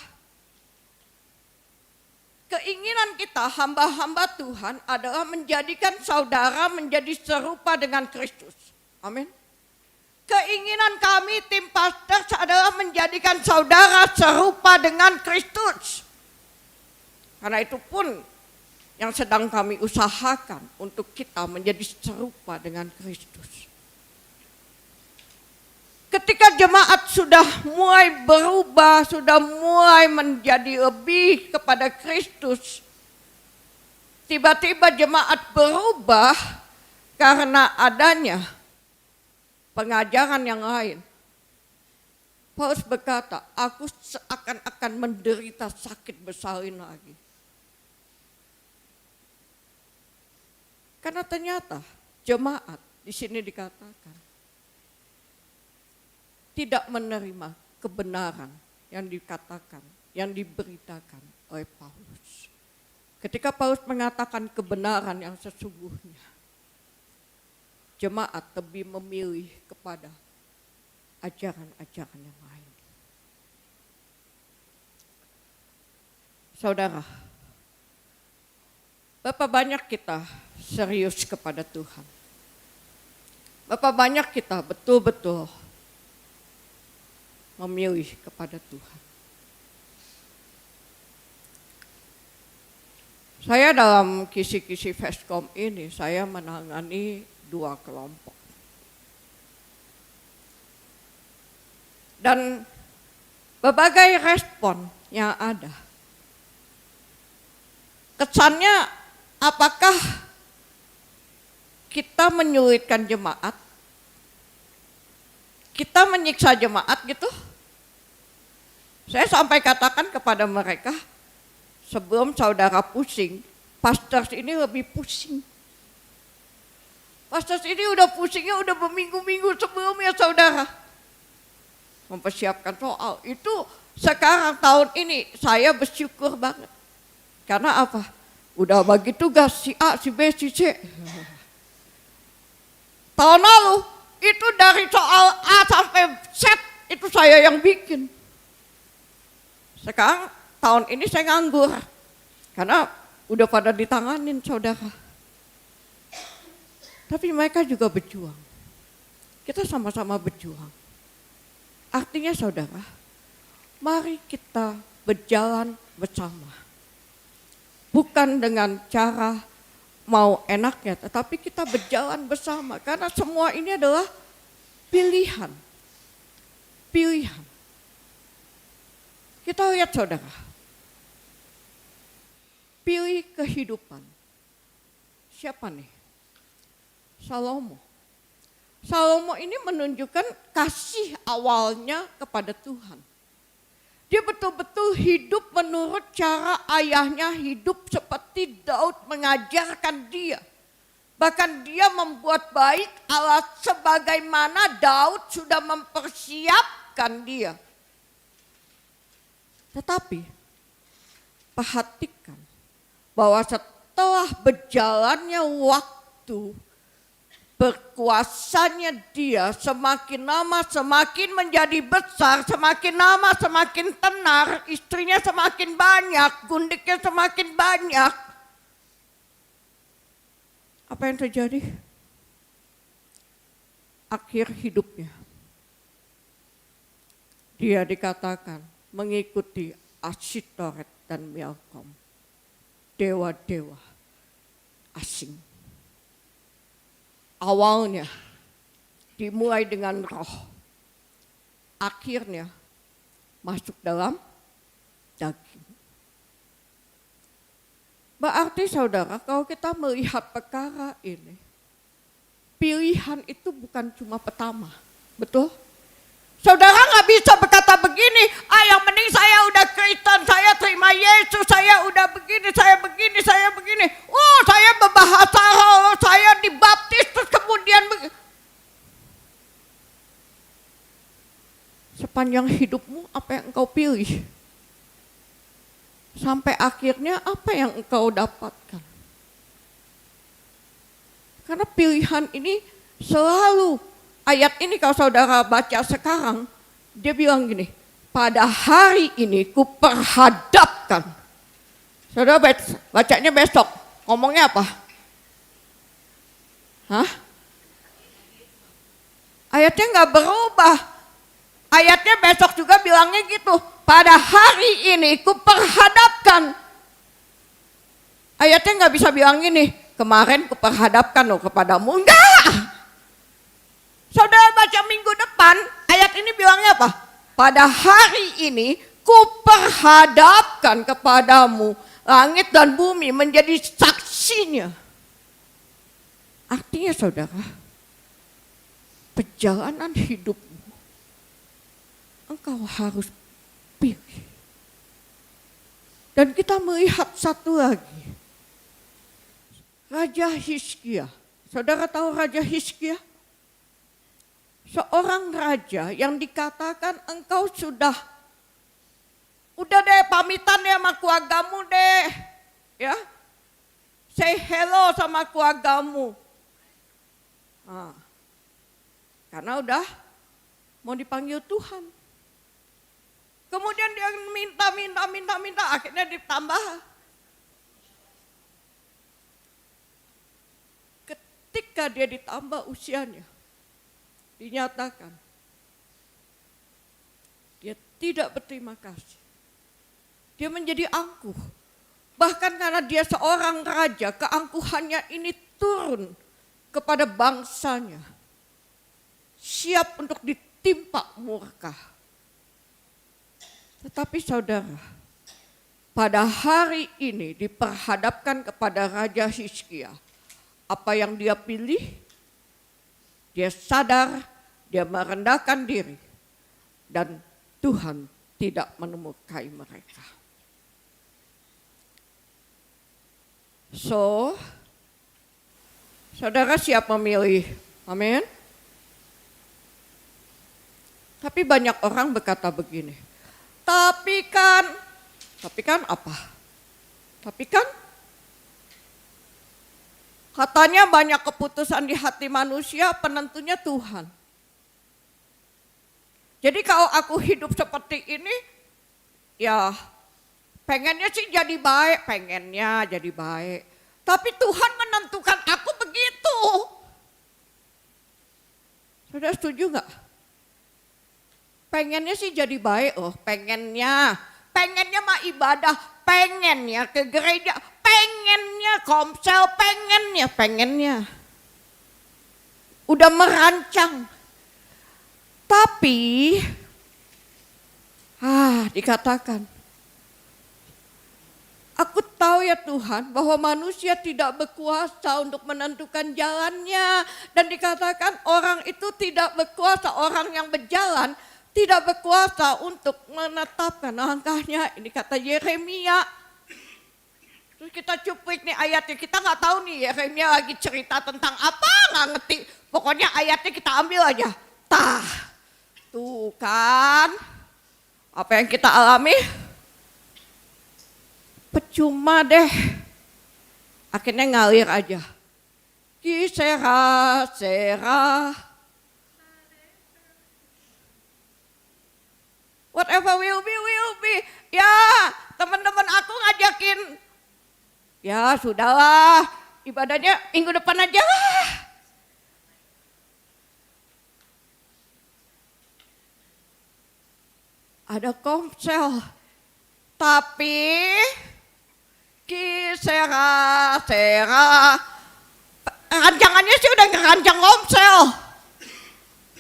Keinginan kita hamba-hamba Tuhan adalah menjadikan saudara menjadi serupa dengan Kristus. Amin. Keinginan kami tim Pastors adalah menjadikan saudara serupa dengan Kristus. Karena itu pun yang sedang kami usahakan untuk kita menjadi serupa dengan Kristus. Ketika jemaat sudah mulai berubah, sudah mulai menjadi lebih kepada Kristus, tiba-tiba jemaat berubah karena adanya pengajaran yang lain. Paulus berkata, aku seakan-akan menderita sakit bersalin lagi. Karena ternyata jemaat di sini dikatakan tidak menerima kebenaran yang dikatakan, yang diberitakan oleh Paulus. Ketika Paulus mengatakan kebenaran yang sesungguhnya, jemaat lebih memilih kepada ajaran-ajaran yang lain. Saudara, berapa banyak kita serius kepada Tuhan? Berapa banyak kita betul-betul memilih kepada Tuhan? Saya dalam kisi-kisi Feskom ini, saya menangani 2 kelompok. Dan berbagai respon yang ada. Kesannya apakah kita menyulitkan jemaat? Kita menyiksa jemaat gitu? Saya sampai katakan kepada mereka, sebelum saudara pusing, pastors ini lebih pusing. Pastors ini udah pusingnya udah berminggu-minggu sebelumnya saudara. Mempersiapkan soal. Itu sekarang tahun ini saya bersyukur banget. Karena apa? Udah bagi tugas si A, si B, si C. Tahun lalu itu dari soal A sampai Z itu saya yang bikin. Sekarang tahun ini saya nganggur. Karena udah pada ditanganin saudara. Tapi mereka juga berjuang. Kita sama-sama berjuang. Artinya saudara, mari kita berjalan bersama. Bukan dengan cara mau enaknya, tetapi kita berjalan bersama. Karena semua ini adalah pilihan. Pilihan. Kita lihat saudara. Pilih kehidupan. Siapa nih? Salomo. Salomo ini menunjukkan kasih awalnya kepada Tuhan. Dia betul-betul hidup menurut cara ayahnya hidup seperti Daud mengajarkan dia. Bahkan dia membuat baik alat sebagaimana Daud sudah mempersiapkan dia. Tetapi perhatikan bahwa setelah berjalannya waktu, berkuasanya dia semakin lama semakin menjadi besar, semakin lama semakin tenar, istrinya semakin banyak, gundiknya semakin banyak. Apa yang terjadi? Akhir hidupnya, dia dikatakan mengikuti Asyitoret dan Milkom, dewa-dewa asing. Awalnya dimulai dengan roh, akhirnya masuk dalam daging. Berarti saudara, kalau kita melihat perkara ini, pilihan itu bukan cuma pertama, betul? Saudara nggak bisa berkata begini, yang penting saya udah Kristen, saya terima Yesus, saya udah begini, saya begini, saya begini. Oh, saya berbahasa roh, saya dibaptis terus kemudian begini. Sepanjang hidupmu apa yang engkau pilih? Sampai akhirnya apa yang engkau dapatkan? Karena pilihan ini selalu. Ayat ini kalau saudara baca sekarang, dia bilang gini, pada hari ini kuperhadapkan. Saudara bacanya besok, ngomongnya apa? Hah? Ayatnya nggak berubah. Ayatnya besok juga bilangnya gitu, pada hari ini kuperhadapkan. Ayatnya nggak bisa bilang gini, kemarin kuperhadapkan loh kepadamu. Enggak! Saudara baca minggu depan, ayat ini bilangnya apa? Pada hari ini kuperhadapkan kepadamu langit dan bumi menjadi saksinya. Artinya saudara, perjalanan hidupmu engkau harus pilih. Dan kita melihat satu lagi. Raja Hizkia. Saudara tahu Raja Hizkia? Seorang raja yang dikatakan engkau udah deh pamitan ya sama keluargamu deh, ya, say hello sama keluargamu, karena udah mau dipanggil Tuhan. Kemudian dia minta, akhirnya ditambah. Ketika dia ditambah usianya, dinyatakan dia tidak berterima kasih. Dia menjadi angkuh. Bahkan karena dia seorang raja, keangkuhannya ini turun kepada bangsanya. Siap untuk ditimpa murka. Tetapi saudara, pada hari ini diperhadapkan kepada Raja Hizkia. Apa yang dia pilih? Dia sadar, dia merendahkan diri, dan Tuhan tidak menemukan mereka. So, saudara siap memilih, amin? Tapi banyak orang berkata begini, tapi kan apa? Tapi kan katanya banyak keputusan di hati manusia, penentunya Tuhan. Jadi kalau aku hidup seperti ini, ya pengennya sih jadi baik, Tapi Tuhan menentukan aku begitu. Saudara setuju gak? Pengennya sih jadi baik loh, pengennya mah ibadah, pengennya ke gereja, pengennya komsel, pengennya. Udah merancang. Tapi, dikatakan, aku tahu ya Tuhan bahwa manusia tidak berkuasa untuk menentukan jalannya. Dan dikatakan orang itu tidak berkuasa, orang yang berjalan tidak berkuasa untuk menetapkan langkahnya. Ini kata Yeremia. Terus kita cuplik nih ayatnya, kita nggak tahu nih Yeremia lagi cerita tentang apa, nggak ngerti. Pokoknya ayatnya kita ambil aja. Tuh kan, apa yang kita alami? Percuma deh, akhirnya ngalir aja. Kisera, whatever will be. Ya, teman-teman aku ngajakin, ya sudahlah, ibadahnya minggu depan aja lah. Ada komsel, tapi kisera, rancangannya sih udah ngerancang komsel.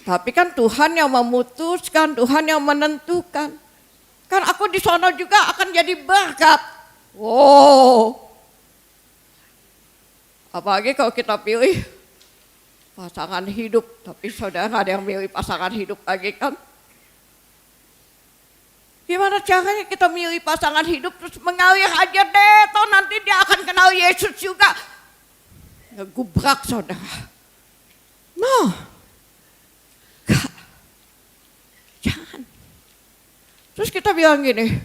Tapi kan Tuhan yang memutuskan, Tuhan yang menentukan. Kan aku di sono juga akan jadi berkat. Wow. Apalagi kalau kita pilih pasangan hidup, tapi saudara ada yang milih pasangan hidup lagi kan? Gimana caranya kita milih pasangan hidup terus mengalir aja deh, toh nanti dia akan kenal Yesus juga. Ngegubrak saudara. No, gak, jangan. Terus kita bilang gini,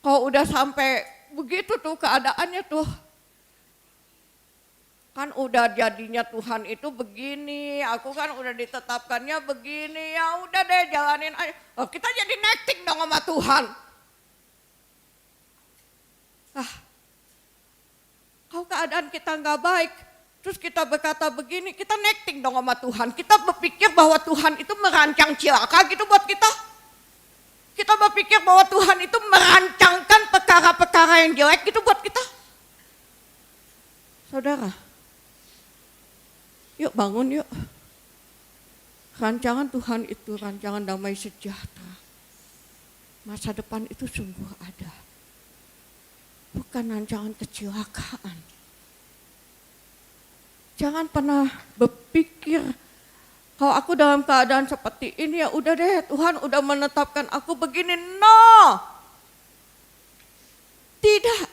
kalau udah sampai begitu tuh keadaannya tuh, kan udah jadinya Tuhan itu begini, aku kan udah ditetapkannya begini, ya udah deh jalanin aja. Oh, kita jadi nekting dong sama Tuhan. Kalau keadaan kita nggak baik, terus kita berkata begini, kita nekting dong sama Tuhan. Kita berpikir bahwa Tuhan itu merancang cilaka gitu buat kita. Kita berpikir bahwa Tuhan itu merancangkan perkara-perkara yang jelek gitu buat kita. Saudara, yuk bangun yuk. Rancangan Tuhan itu rancangan damai sejahtera. Masa depan itu sungguh ada. Bukan rancangan kecelakaan. Jangan pernah berpikir, kalau aku dalam keadaan seperti ini ya udah deh Tuhan udah menetapkan aku begini. No. Tidak.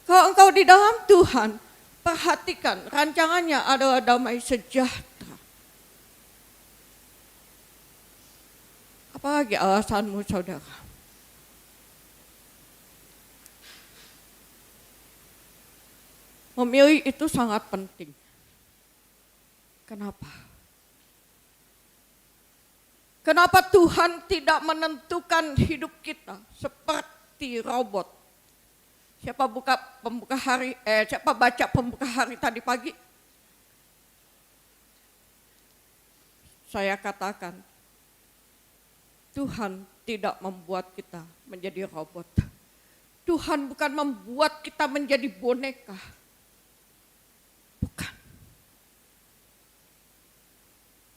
Kalau engkau di dalam Tuhan, perhatikan rancangannya adalah damai sejahtera. Apalagi alasanmu saudara? Memilih itu sangat penting. Kenapa? Kenapa Tuhan tidak menentukan hidup kita seperti robot? Siapa baca pembuka hari tadi pagi? Saya katakan, Tuhan tidak membuat kita menjadi robot. Tuhan bukan membuat kita menjadi boneka. Bukan.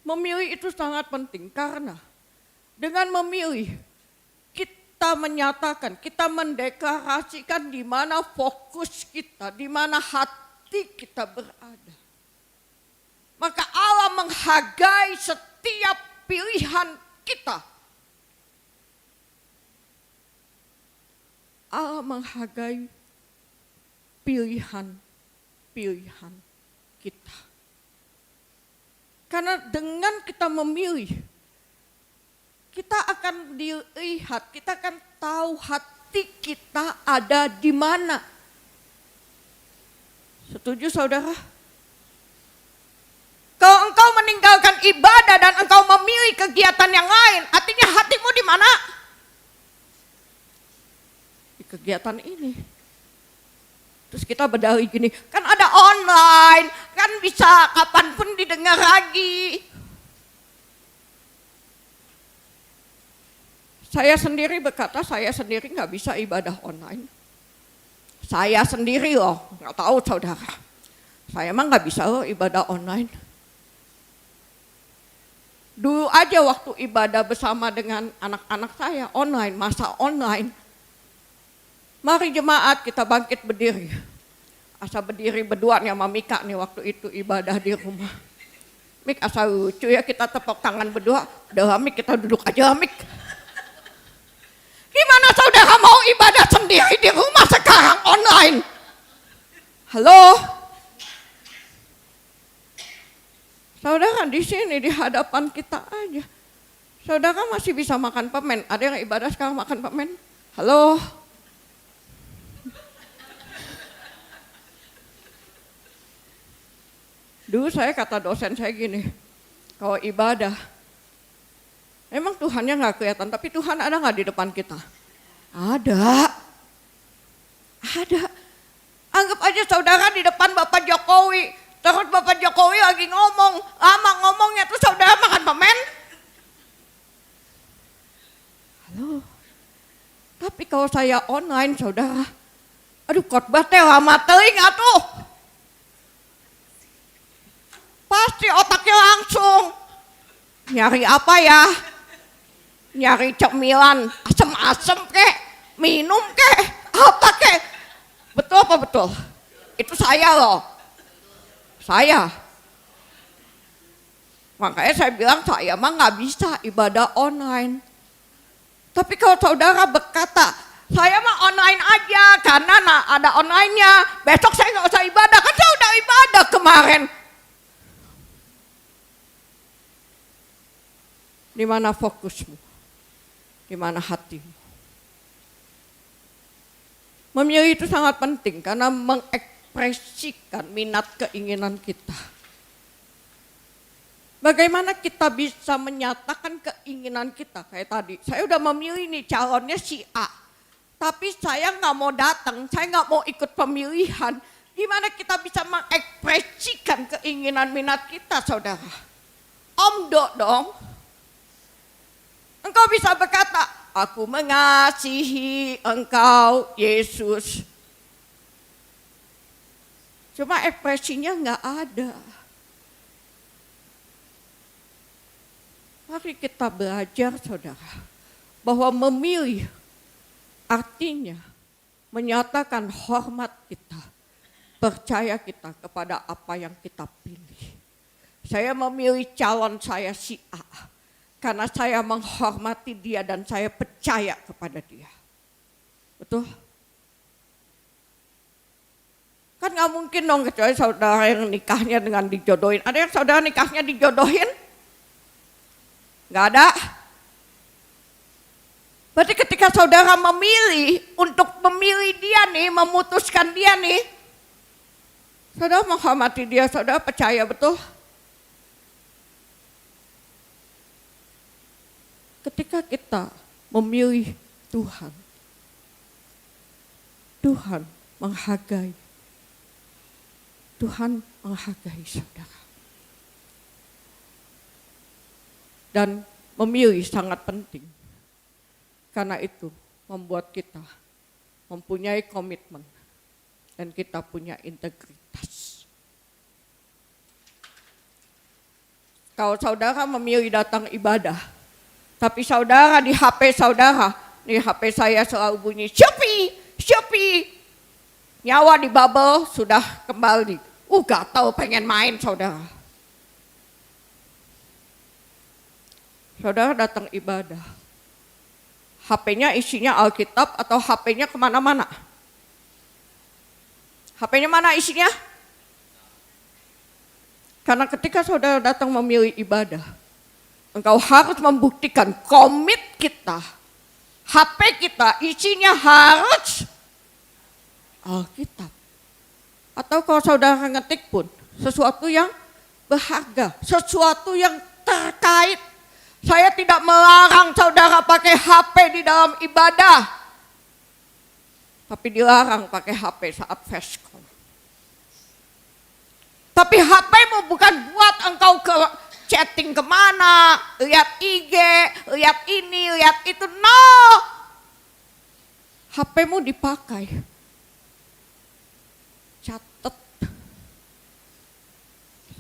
Memilih itu sangat penting karena dengan memilih kita menyatakan, kita mendeklarasikan di mana fokus kita, di mana hati kita berada. Maka Allah menghargai setiap pilihan kita. Allah menghargai pilihan kita. Karena dengan kita memilih, kita akan dilihat, kita akan tahu hati kita ada di mana. Setuju saudara? Kalau engkau meninggalkan ibadah dan engkau memilih kegiatan yang lain, artinya hatimu di mana? Di kegiatan ini. Terus kita berdalih gini, kan ada online, kan bisa kapanpun didengar lagi. Saya sendiri berkata, saya sendiri nggak bisa ibadah online. Saya sendiri loh, nggak tahu saudara. Saya emang nggak bisa loh ibadah online. Dulu aja waktu ibadah bersama dengan anak-anak saya online, masa online. Mari jemaat kita bangkit berdiri. Asa berdiri berdua nih sama Mika nih waktu itu ibadah di rumah. Mik asa lucu ya kita tepuk tangan berdua. Udah Mik kita duduk aja Mik. Gimana saudara mau ibadah sendiri di rumah sekarang online? Halo? Saudara di sini di hadapan kita aja. Saudara masih bisa makan permen. Ada yang ibadah sekarang makan permen? Halo? Dulu saya kata dosen saya gini, kalau ibadah, memang Tuhannya nggak kelihatan, tapi Tuhan ada nggak di depan kita? Ada. Anggap aja saudara di depan Bapak Jokowi, terus Bapak Jokowi lagi ngomong, lama ngomongnya, terus saudara makan permen? Halo. Tapi kalau saya online saudara, aduh khotbah teh lama teuing atuh. Pasti otaknya langsung nyari apa ya? Nyari cemilan asem-asem kek, minum kek, apa kek? Betul apa betul? Itu saya loh. Saya. Makanya saya bilang saya mah nggak bisa ibadah online. Tapi kalau saudara berkata, saya mah online aja karena ada online-nya. Besok saya nggak usah ibadah, kan saya udah ibadah kemarin. Di mana fokusmu? Di mana hatimu? Memilih itu sangat penting karena mengekspresikan minat keinginan kita. Bagaimana kita bisa menyatakan keinginan kita? Kayak tadi, saya udah memilih nih calonnya si A. Tapi saya nggak mau datang, saya nggak mau ikut pemilihan. Gimana kita bisa mengekspresikan keinginan minat kita saudara? Omdo dong. Engkau bisa berkata, aku mengasihi engkau Yesus. Cuma ekspresinya nggak ada. Mari kita belajar saudara, bahwa memilih artinya menyatakan hormat kita, percaya kita kepada apa yang kita pilih. Saya memilih calon saya si A. Karena saya menghormati dia dan saya percaya kepada dia. Betul? Kan gak mungkin dong kecuali saudara yang nikahnya dengan dijodohin. Ada yang saudara nikahnya dijodohin? Gak ada. Berarti ketika saudara memilih untuk memilih dia nih, memutuskan dia nih. Saudara menghormati dia, saudara percaya betul? Ketika kita memilih Tuhan, Tuhan menghargai. Tuhan menghargai saudara. Dan memilih sangat penting. Karena itu membuat kita mempunyai komitmen dan kita punya integritas. Kalau saudara memilih datang ibadah, tapi saudara di HP saudara, nih HP saya selalu bunyi Shopee, nyawa di bubble sudah kembali. Gatal pengen main saudara. Saudara datang ibadah, HP-nya isinya Alkitab atau HP-nya kemana-mana? HP-nya mana isinya? Karena ketika saudara datang memilih ibadah, engkau harus membuktikan komit kita, HP kita isinya harus Alkitab. Atau kalau saudara ngetik pun sesuatu yang berharga, sesuatu yang terkait. Saya tidak melarang saudara pakai HP di dalam ibadah. Tapi dilarang pakai HP saat fashcon. Tapi HP-mu bukan buat engkau chatting kemana, lihat IG, lihat ini, lihat itu. No. HP-mu dipakai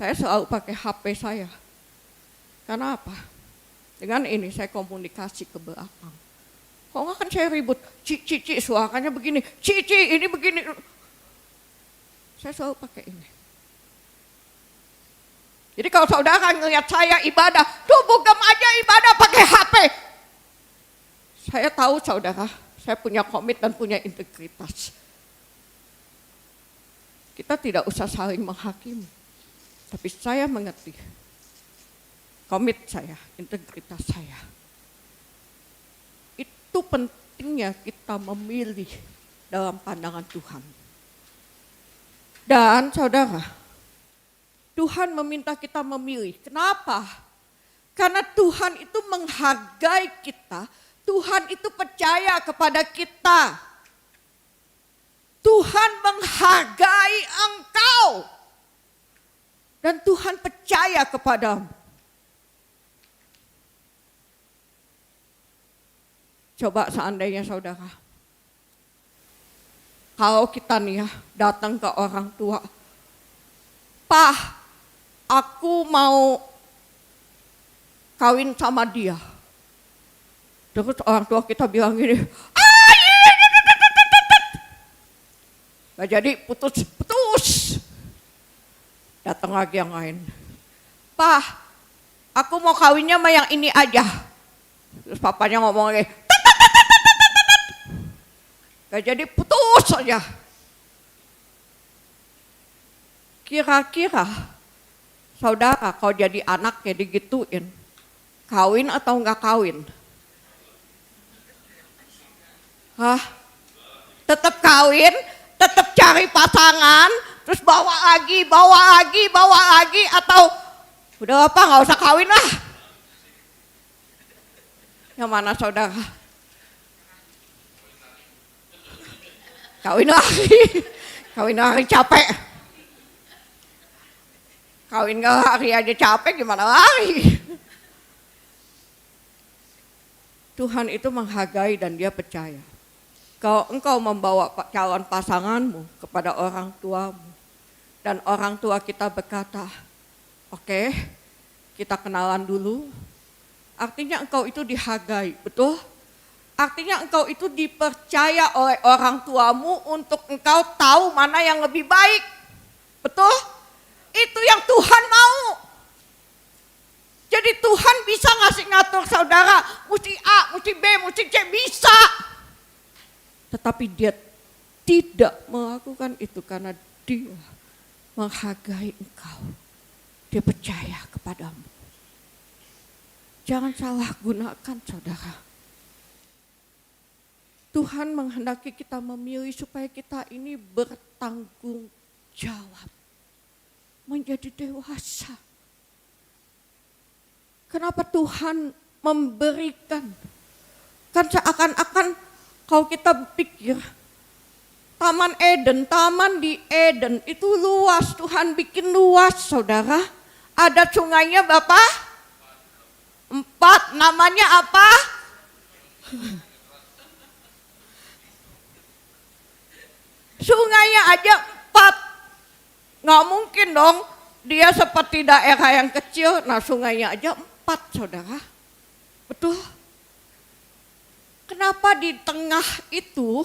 Saya selalu pakai HP saya. Karena apa? Dengan ini saya komunikasi ke belakang. Kalau nggak kan saya ribut, Ci, suaranya begini, Ci, ini begini. Saya selalu pakai ini. Jadi kalau saudara ngelihat saya ibadah, tuh bukan aja ibadah pakai HP. Saya tahu saudara, saya punya komit dan punya integritas. Kita tidak usah saling menghakimi. Tapi saya mengerti komit saya, integritas saya. Itu pentingnya kita memilih dalam pandangan Tuhan. Dan saudara, Tuhan meminta kita memilih. Kenapa? Karena Tuhan itu menghargai kita. Tuhan itu percaya kepada kita. Tuhan menghargai engkau. Dan Tuhan percaya kepadamu. Coba seandainya saudara, kalau kita nih ya datang ke orang tua, Pak, aku mau kawin sama dia. Terus orang tua kita bilang gini, gak jadi, putus. Datang lagi yang lain, Pak, aku mau kawinnya sama yang ini aja. Terus papanya ngomong lagi, gak jadi, putus saja. Kira-kira saudara kalau jadi anak kayak digituin, kawin atau enggak kawin? Hah? Tetap kawin, tetap cari pasangan, terus bawa lagi, atau udah apa nggak usah kawin lah? Yang mana saudara? Kawin lagi capek. Kawin lari aja capek, gimana lari? Tuhan itu menghargai dan dia percaya. Kalau engkau membawa calon pasanganmu kepada orang tuamu, dan orang tua kita berkata, oke, kita kenalan dulu, artinya engkau itu dihargai, betul? Artinya engkau itu dipercaya oleh orang tuamu untuk engkau tahu mana yang lebih baik. Betul? Itu yang Tuhan mau. Jadi Tuhan bisa ngasih ngatur saudara, mesti A, mesti B, mesti C, bisa. Tetapi dia tidak melakukan itu karena dia menghargai engkau. Dia percaya kepadamu. Jangan salah gunakan saudara. Tuhan menghendaki kita memilih supaya kita ini bertanggung jawab. Menjadi dewasa. Kenapa Tuhan memberikan? Kan seakan-akan kalau kita pikir taman di Eden itu luas. Tuhan bikin luas saudara. Ada sungainya berapa? 4. Namanya apa? Sungainya aja 4. Nggak mungkin dong dia seperti daerah yang kecil. Nah sungainya aja 4 saudara. Betul? Kenapa di tengah itu,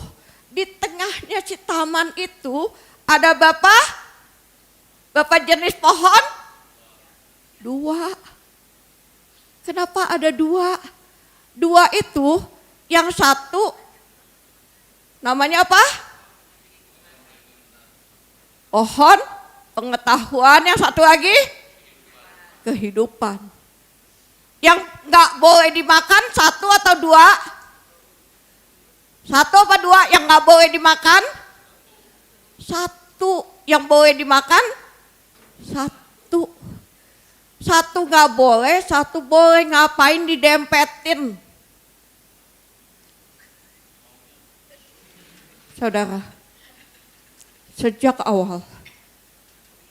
di tengahnya si taman itu ada berapa jenis pohon? 2. Kenapa ada 2? 2 itu yang satu namanya apa? Pohon pengetahuan, yang satu lagi kehidupan. Yang nggak boleh dimakan 1 atau 2? 1 apa 2 yang nggak boleh dimakan? 1 yang boleh dimakan? 1 nggak boleh, 1 boleh. Ngapain didempetin? Saudara, sejak awal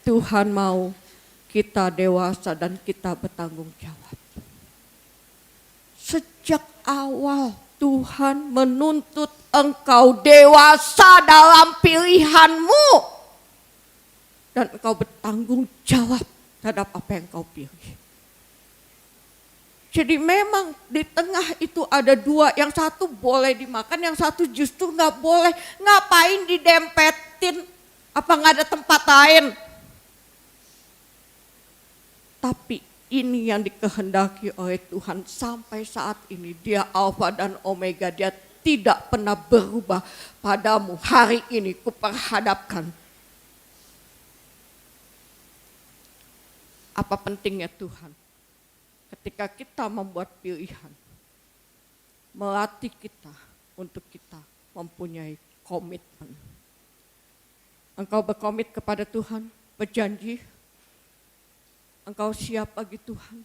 Tuhan mau kita dewasa dan kita bertanggung jawab. Sejak awal Tuhan menuntut engkau dewasa dalam pilihanmu. Dan engkau bertanggung jawab terhadap apa yang kau pilih. Jadi memang di tengah itu ada dua, yang satu boleh dimakan, yang satu justru nggak boleh. Ngapain didempetin? Apa nggak ada tempat lain? Tapi ini yang dikehendaki oleh Tuhan sampai saat ini. Dia Alfa dan Omega, dia tidak pernah berubah. Padamu hari ini kuperhadapkan. Apa pentingnya Tuhan? Ketika kita membuat pilihan, melatih kita untuk kita mempunyai komitmen. Engkau berkomit kepada Tuhan, berjanji, engkau siap bagi Tuhan.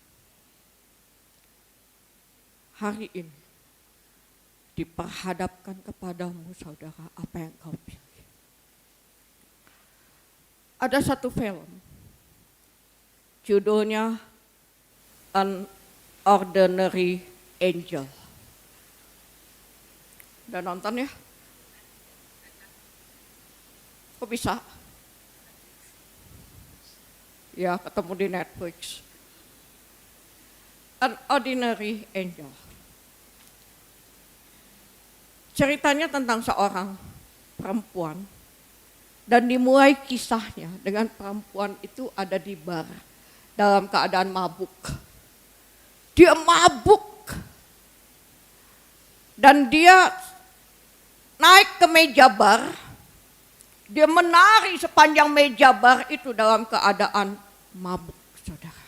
Hari ini diperhadapkan kepadamu saudara apa yang kau pilih. Ada satu film, judulnya An Ordinary Angel. Udah nonton ya? Kok bisa? Ya, ketemu di Netflix. An Ordinary Angel. Ceritanya tentang seorang perempuan dan dimulai kisahnya dengan perempuan itu ada di bar dalam keadaan mabuk. Dia mabuk dan dia naik ke meja bar, dia menari sepanjang meja bar itu dalam keadaan mabuk, saudara.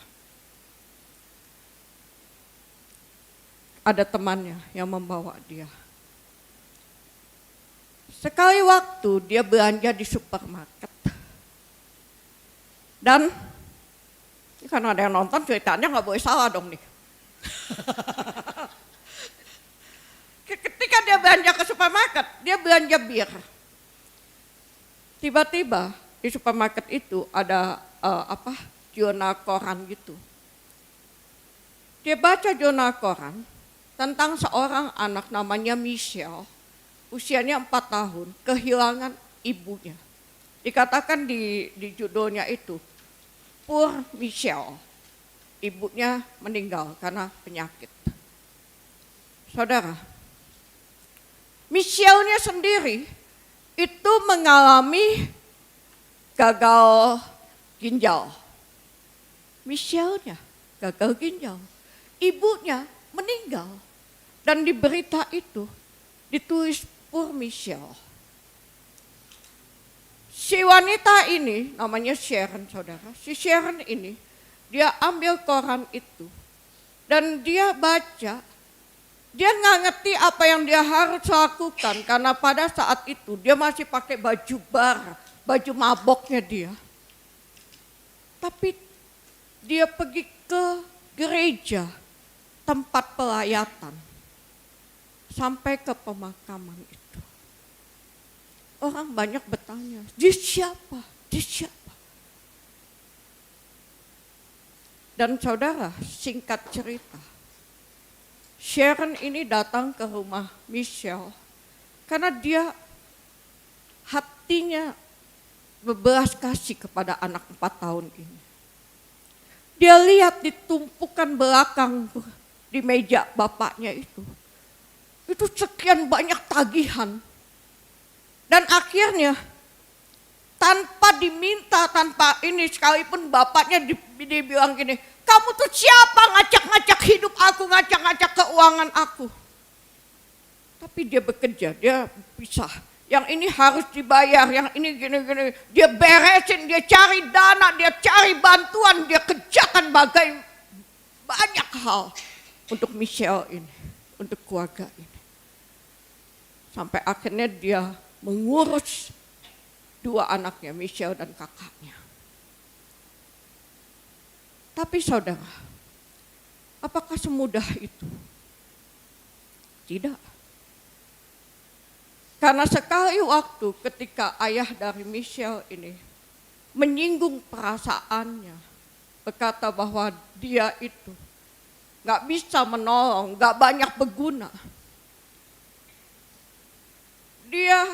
Ada temannya yang membawa dia. Sekali waktu dia belanja di supermarket. Dan karena ada yang nonton ceritanya nggak boleh salah dong nih. Ketika dia belanja ke supermarket, dia belanja bir. Tiba-tiba di supermarket itu ada jurnal koran gitu. Dia baca jurnal koran tentang seorang anak namanya Michelle, usianya 4 tahun, kehilangan ibunya. Dikatakan di judulnya itu, Poor Michelle, ibunya meninggal karena penyakit. Saudara, Michelle-nya sendiri itu mengalami gagal ginjal. Michelle-nya gagal ginjal, ibunya meninggal. Dan di berita itu ditulis Poor Michelle. Si wanita ini namanya Sharon, saudara. Si Sharon ini dia ambil koran itu dan dia baca. Dia nggak ngerti apa yang dia harus lakukan karena pada saat itu dia masih pakai baju bar, baju maboknya dia. Tapi dia pergi ke gereja, tempat pelayatan, sampai ke pemakaman itu. Orang banyak bertanya, dia siapa? Dia siapa? Dan saudara, singkat cerita, Sharon ini datang ke rumah Michelle karena dia hatinya berbelas kasih kepada anak 4 tahun ini. Dia lihat di tumpukan belakang di meja bapaknya itu sekian banyak tagihan. Dan akhirnya tanpa diminta, tanpa ini sekalipun bapaknya dibilang gini, kamu tuh siapa ngacak-ngacak hidup aku, ngacak-ngacak keuangan aku. Tapi dia bekerja, dia pisah. Yang ini harus dibayar, yang ini gini-gini. Dia beresin, dia cari dana, dia cari bantuan, dia kerjakan banyak hal untuk Michelle ini, untuk keluarga ini. Sampai akhirnya dia mengurus 2 anaknya, Michelle dan kakaknya. Tapi saudara, apakah semudah itu? Tidak. Karena sekali waktu ketika ayah dari Michelle ini menyinggung perasaannya, berkata bahwa dia itu gak bisa menolong, gak banyak berguna. Dia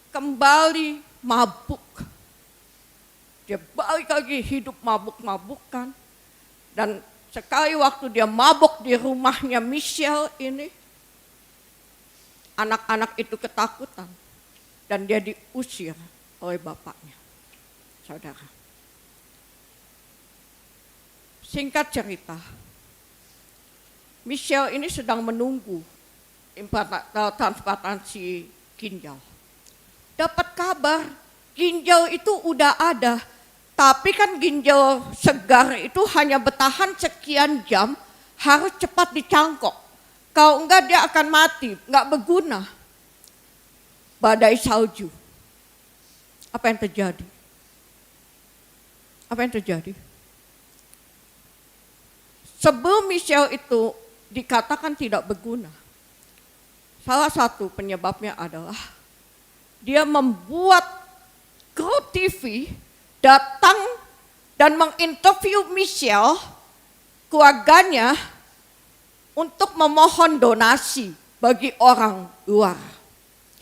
kembali mabuk. Dia balik lagi hidup mabuk-mabukan. Dan sekali waktu dia mabuk di rumahnya Michelle ini, anak-anak itu ketakutan. Dan dia diusir oleh bapaknya. Saudara. Singkat cerita, Michelle ini sedang menunggu transplantasi ginjal. Dapat kabar, ginjal itu udah ada. Tapi kan ginjal segar itu hanya bertahan sekian jam, harus cepat dicangkok. Kalau enggak dia akan mati, enggak berguna. Badai salju. Apa yang terjadi? Apa yang terjadi? Sebelum Michelle itu dikatakan tidak berguna, salah satu penyebabnya adalah dia membuat kru TV datang dan menginterview Michelle, keluarganya, untuk memohon donasi bagi orang luar.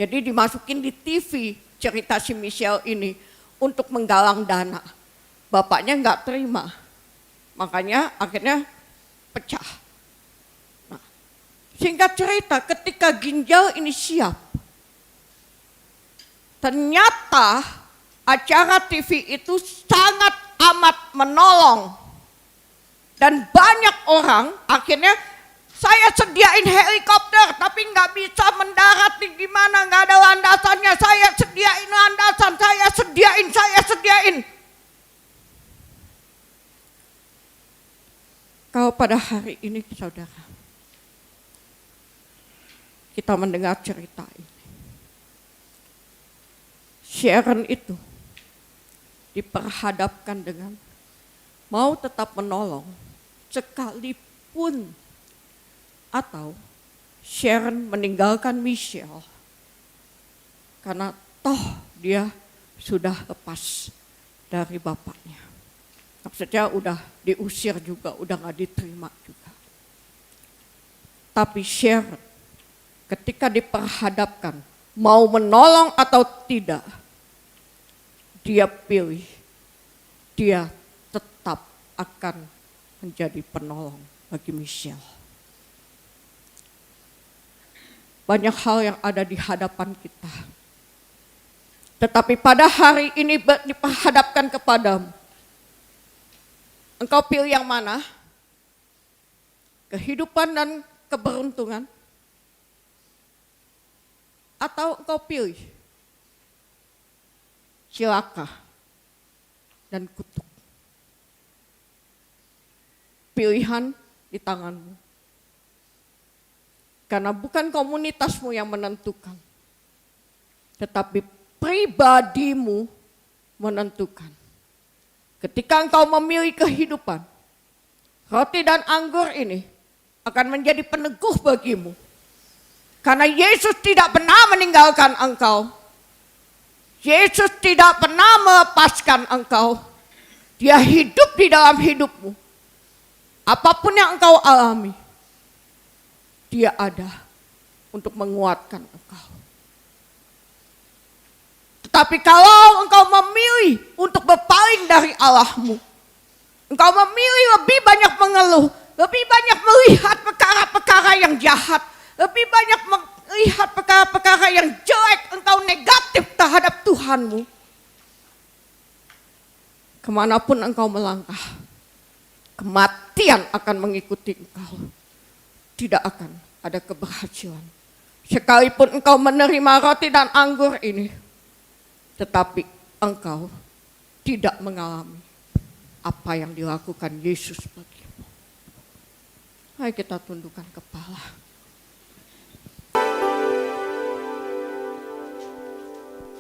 Jadi dimasukin di TV cerita si Michelle ini untuk menggalang dana. Bapaknya nggak terima, makanya akhirnya pecah. Nah, singkat cerita, ketika ginjal ini siap, ternyata acara TV itu sangat amat menolong. Dan banyak orang akhirnya, saya sediain helikopter tapi nggak bisa mendarat di gimana, nggak ada landasannya. Saya sediain landasan, saya sediain. Kalau pada hari ini saudara, kita mendengar cerita ini. Sharon itu diperhadapkan dengan mau tetap menolong sekalipun, atau Sharon meninggalkan Michelle karena toh dia sudah lepas dari bapaknya. Maksudnya udah diusir juga, udah gak diterima juga. Tapi Sharon ketika diperhadapkan mau menolong atau tidak, dia pilih, dia tetap akan menjadi penolong bagi Michelle. Banyak hal yang ada di hadapan kita. Tetapi pada hari ini diperhadapkan kepadamu. Engkau pilih yang mana? Kehidupan dan keberuntungan? Atau engkau pilih cilaka dan kutuk? Pilihan di tanganmu. Karena bukan komunitasmu yang menentukan, tetapi pribadimu menentukan. Ketika engkau memilih kehidupan, roti dan anggur ini akan menjadi peneguh bagimu. Karena Yesus tidak pernah meninggalkan engkau. Yesus tidak pernah melepaskan engkau. Dia hidup di dalam hidupmu. Apapun yang engkau alami, dia ada untuk menguatkan engkau. Tetapi kalau engkau memilih untuk berpaling dari Allahmu, engkau memilih lebih banyak mengeluh, lebih banyak melihat perkara-perkara yang jahat, lebih banyak melihat perkara-perkara yang jelek, engkau negatif terhadap Tuhanmu. Kemanapun engkau melangkah, kematian akan mengikuti engkau. Tidak akan ada keberhasilan. Sekalipun engkau menerima roti dan anggur ini, tetapi engkau tidak mengalami apa yang dilakukan Yesus bagimu. Mari kita tundukkan kepala.